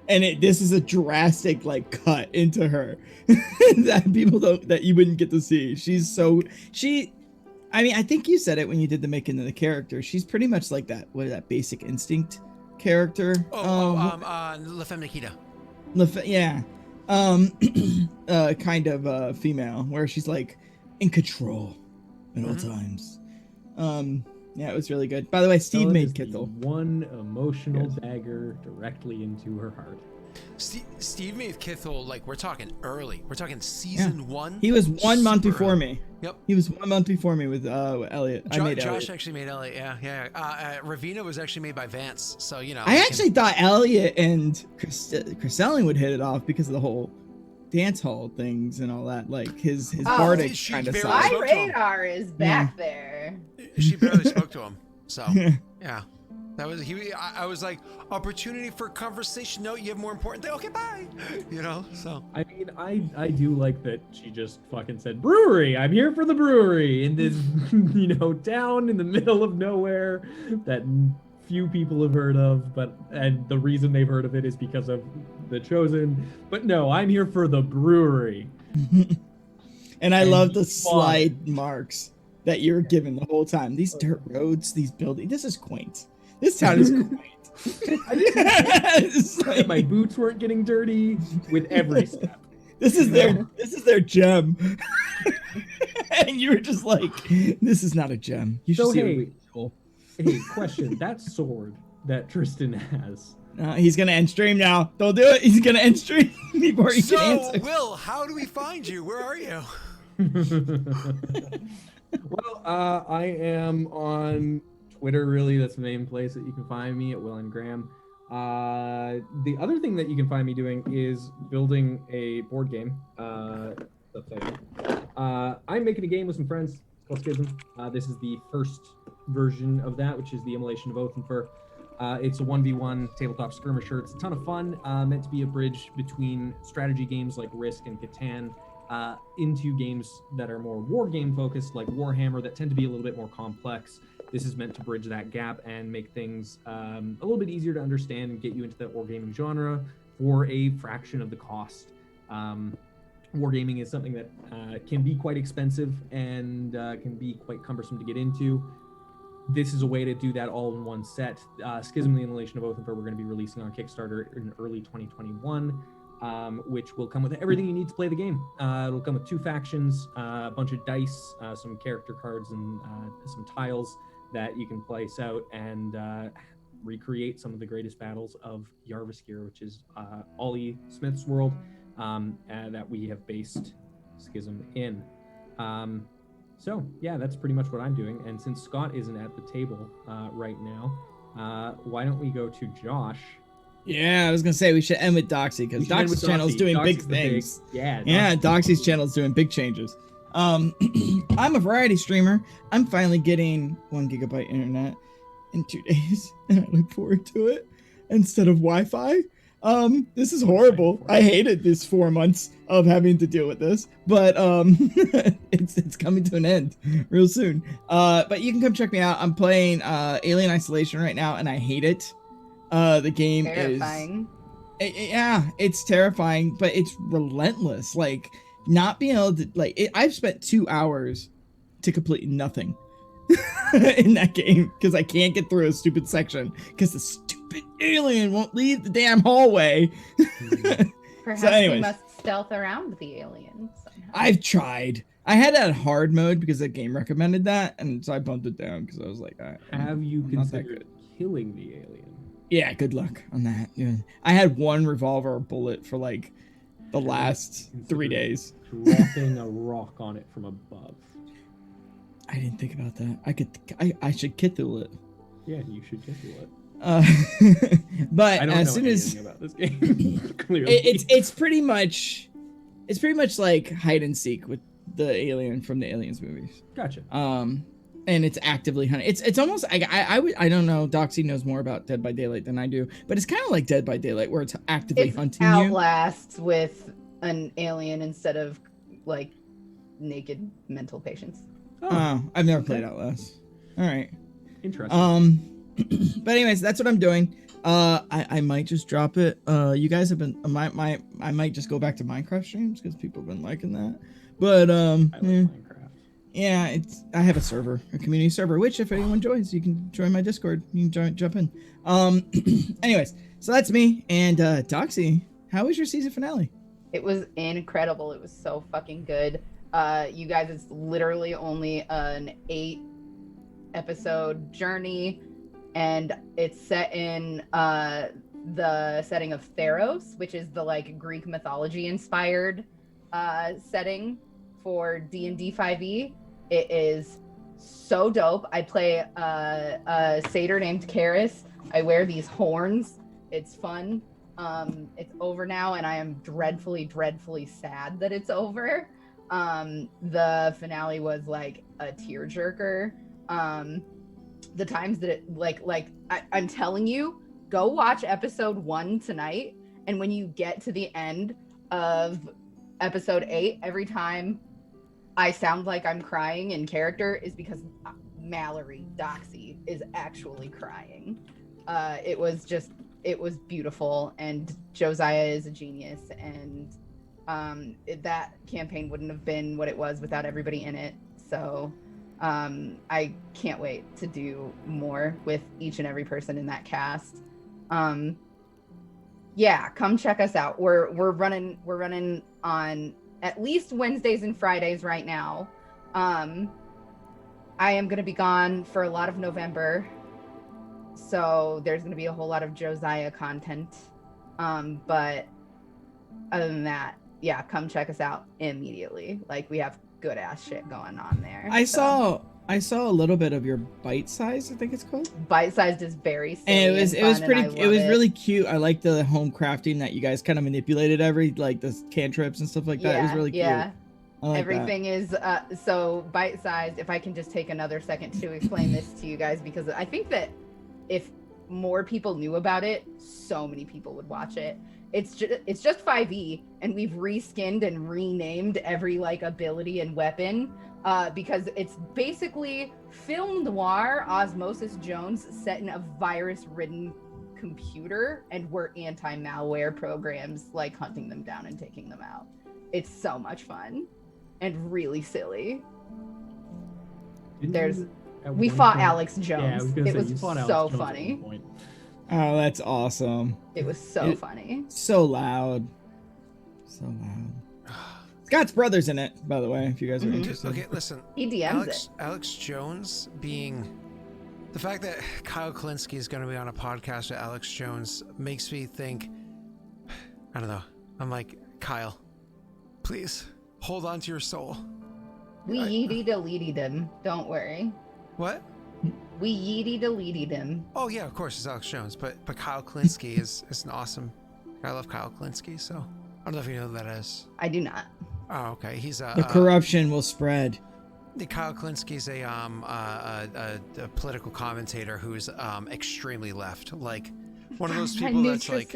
and this is a drastic like cut into her that you wouldn't get to see. I mean, I think you said it when you did the making of the character. She's pretty much like that. What is that? Basic Instinct character. La Femme Nikita. Yeah. Kind of female, where she's like in control at all times. Yeah, it was really good. By the way, Steve made Kithel. One emotional dagger directly into her heart. Steve made Kithel, like, we're talking early. We're talking season 1. He was 1 month before me. Yep. He was 1 month before me with Elliot. I made Josh Elliot. actually made Elliot. Yeah. Ravina was actually made by Vance. So, you know. I actually thought Elliot and Chriselling would hit it off because of the whole dance hall things and all that. Like his bardic kind of barely side. My radar is back there. She barely spoke to him. So, yeah. That was I was like, opportunity for conversation. No, you have more important thing. Okay, bye. You know, so. I mean, I do like that she just fucking said, brewery, I'm here for the brewery in this, town in the middle of nowhere that few people have heard of, and the reason they've heard of it is because of The Chosen. But no, I'm here for the brewery. And I love the slide marks that you're given the whole time. These dirt roads, these buildings, this is quaint. This town is quaint. My boots weren't getting dirty with every step. This is their gem. And you were just like, this is not a gem. You should see it. Hey, question. That sword that Tristan has. He's going to end stream now. Don't do it. He's going to end stream before he can answer. So, Will, how do we find you? Where are you? Well, I am on Twitter, really. That's the main place that you can find me, at Will and Graham. The other thing that you can find me doing is building a board game. I'm making a game with some friends. It's called Schism. This is the first version of that, which is the emulation of Oath and Fur. It's a 1v1 tabletop skirmisher. It's a ton of fun, meant to be a bridge between strategy games like Risk and Catan into games that are more war game focused, like Warhammer, that tend to be a little bit more complex. This is meant to bridge that gap and make things a little bit easier to understand and get you into that wargaming genre for a fraction of the cost. Wargaming is something that can be quite expensive and can be quite cumbersome to get into. This is a way to do that all in one set. Schism, the Emulation of Oath and Fur, we're going to be releasing on Kickstarter in early 2021, which will come with everything you need to play the game. It'll come with 2 factions, a bunch of dice, some character cards, and some tiles that you can place out and recreate some of the greatest battles of Yarviskir, which is Ollie Smith's world that we have based Schism in. So yeah, that's pretty much what I'm doing. And since Scott isn't at the table right now, why don't we go to Josh? Yeah, I was gonna say we should end with Doxy because Doxy's channel is doing big things. Doxy's channel is doing big changes. I'm a variety streamer. I'm finally getting 1 gigabyte internet in 2 days, and I look forward to it instead of Wi-Fi. This is horrible. I hated this 4 months of having to deal with this, but it's coming to an end real soon. But you can come check me out. I'm playing Alien Isolation right now, and I hate it. The game terrifying. It's terrifying, but it's relentless. Like, not being able to I've spent 2 hours to complete nothing in that game because I can't get through a stupid section because the stupid alien won't leave the damn hallway. Perhaps anyways, we must stealth around the alien somehow. I've tried. I had that hard mode because the game recommended that, and so I bumped it down because I was like, have you considered killing the alien? Yeah, good luck on that. Yeah. I had 1 revolver bullet for like the last 3 days. Dropping a rock on it from above. I didn't think about that. I should Kithel it. Yeah, you should Kithel it. But I don't as know soon as about this game, clearly. it's pretty much like hide and seek with the alien from the Aliens movies. Gotcha. And it's actively hunting. It's almost I don't know. Doxy knows more about Dead by Daylight than I do, but it's kind of like Dead by Daylight where it's actively hunting Outlasts with an alien instead of like naked mental patients. Oh, I've never played Outlast. All right. Interesting. But anyways, that's what I'm doing. I might just drop it. You guys have been I might just go back to Minecraft streams because people have been liking that. But I like Minecraft. Yeah, I have a server, a community server, which if anyone joins, you can join my Discord. You can jump in. Anyways, so that's me. And Doxy, how was your season finale? It was incredible. It was so fucking good. You guys, it's literally only an 8-episode journey, and it's set in the setting of Theros, which is the like Greek mythology inspired setting for D&D 5e. It is so dope. I play a satyr named Karis. I wear these horns. It's fun. It's over now, and I am dreadfully, dreadfully sad that it's over. The finale was like a tearjerker. The times that it I'm telling you, go watch episode 1 tonight, and when you get to the end of episode 8, every time I sound like I'm crying in character is because Mallory Doxy is actually crying. It was beautiful, and Josiah is a genius, and that campaign wouldn't have been what it was without everybody in it. So I can't wait to do more with each and every person in that cast. Yeah, come check us out. We're running on at least Wednesdays and Fridays right now. I am going to be gone for a lot of November, so there's going to be a whole lot of Josiah content. But other than that, yeah, come check us out immediately. Like, we have good ass shit going on there. I saw a little bit of your bite size, I think it's called. Bite sized is very silly, and it was fun, pretty, and it was really cute. I like the home crafting that you guys kind of manipulated the cantrips and stuff like that. It was really cute. Yeah. Like everything that. is so bite sized. If I can just take another second to explain this to you guys, because I think that if more people knew about it, so many people would watch it. It's just 5e, and we've reskinned and renamed every like ability and weapon, because it's basically film noir Osmosis Jones set in a virus-ridden computer, and we're anti-malware programs like hunting them down and taking them out. It's so much fun and really silly. We fought Alex Jones. Yeah, it was so funny. Oh, that's awesome. It was so funny. So loud. So loud. Scott's brother's in it, by the way, if you guys are interested. Okay, listen. He DMs Alex Jones being... The fact that Kyle Klinsky is going to be on a podcast with Alex Jones makes me think... I don't know. I'm like, Kyle, please, hold on to your soul. We yeety-deleted him. Don't worry. What? We yeety-deleted him. Oh, yeah, of course, it's Alex Jones. But Kyle Klinsky is an awesome... I love Kyle Klinsky, so... I don't know if you know who that is. I do not. Oh, okay. He's a... The corruption will spread. Kyle Klinsky's a political commentator who's extremely left. Like, one of those people that's like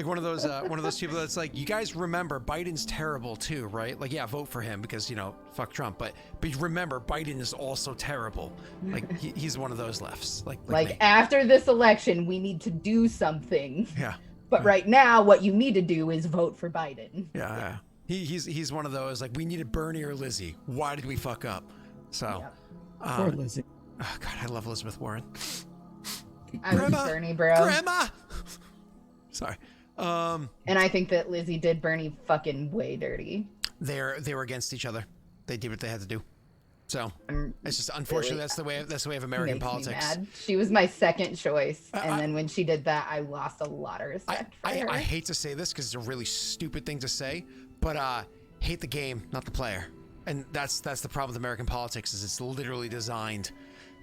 one of those people that's like, you guys remember Biden's terrible too, right? Like, yeah, vote for him because, you know, fuck Trump. But remember, Biden is also terrible. Like, he's one of those lefts. Like after this election, we need to do something. Yeah. But right now, what you need to do is vote for Biden. Yeah. He's one of those, like, we needed Bernie or Lizzie. Why did we fuck up? So, Poor Lizzie. Oh God, I love Elizabeth Warren. I was Bernie, bro. Grandma. Sorry. And I think that Lizzie did Bernie fucking way dirty. They were against each other. They did what they had to do. So it's just unfortunately that's the way of American politics. Me mad. She was my second choice, and then when she did that, I lost a lot of respect for her. I hate to say this because it's a really stupid thing to say, but hate the game, not the player. And that's the problem with American politics, is it's literally designed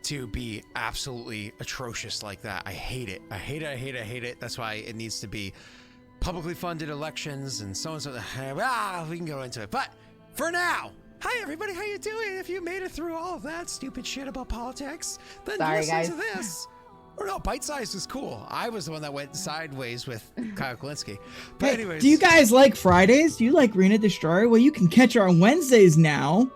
to be absolutely atrocious like that. I hate it. I hate it. That's why it needs to be publicly funded elections and so and so. We can go into it. But for now, hi everybody, how you doing? If you made it through all of that stupid shit about politics, then listen to this. Or no, Bite Size is cool. I was the one that went sideways with Kyle Klinsky. But anyways. Do you guys like Fridays? Do you like Rena Destroyer? Well, you can catch her on Wednesdays now.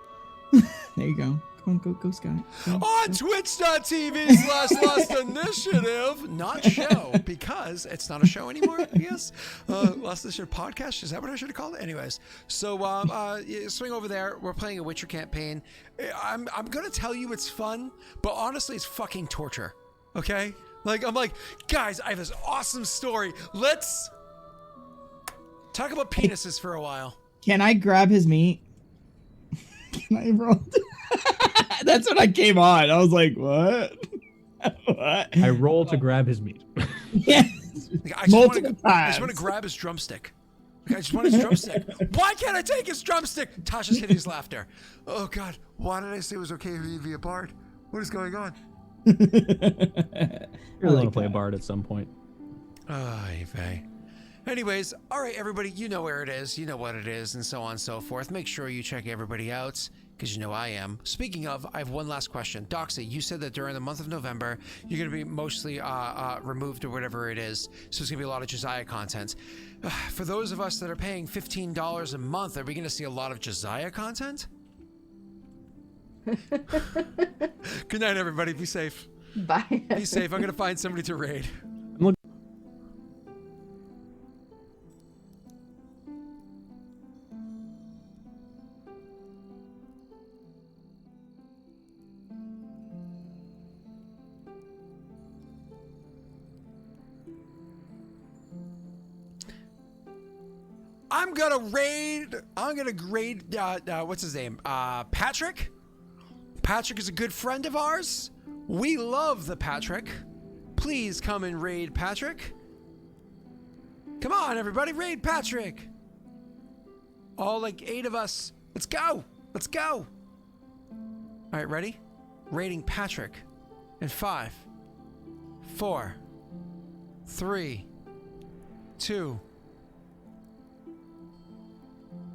There you go. Come on, go, Scott. Go, On Twitch.tv/Lost Initiative, not show, because it's not a show anymore, I guess. Lost Initiative podcast, is that what I should have called it? Anyways, so swing over there. We're playing a Witcher campaign. I'm going to tell you it's fun, but honestly, it's fucking torture, okay? Like, I'm like, guys, I have this awesome story. Let's talk about penises for a while. Can I grab his meat? Can I roll? That's when I came on. I was like, what? What? I roll to grab his meat. Yes. Like, I Multiple just times. want to grab his drumstick. Like, I just want his drumstick. Why can't I take his drumstick? Tasha's hideous laughter. Oh God, why did I say it was okay for me to be a bard? What is going on? You're going to play a bard at some point. Oh, Vey. Anyways, all right, everybody, you know where it is, you know what it is, and so on and so forth. Make sure you check everybody out, because you know I am. Speaking of, I have one last question. Doxy, you said that during the month of November, you're going to be mostly removed or whatever it is, so it's going to be a lot of Josiah content. For those of us that are paying $15 a month, are we going to see a lot of Josiah content? Good night, everybody. Be safe. Bye. Be safe. I'm going to find somebody to raid. I'm gonna raid, what's his name? Patrick? Patrick is a good friend of ours. We love the Patrick. Please come and raid Patrick. Come on, everybody, raid Patrick. All like 8 of us. Let's go. Let's go. All right, ready? Raiding Patrick. In 5, 4, 3, 2,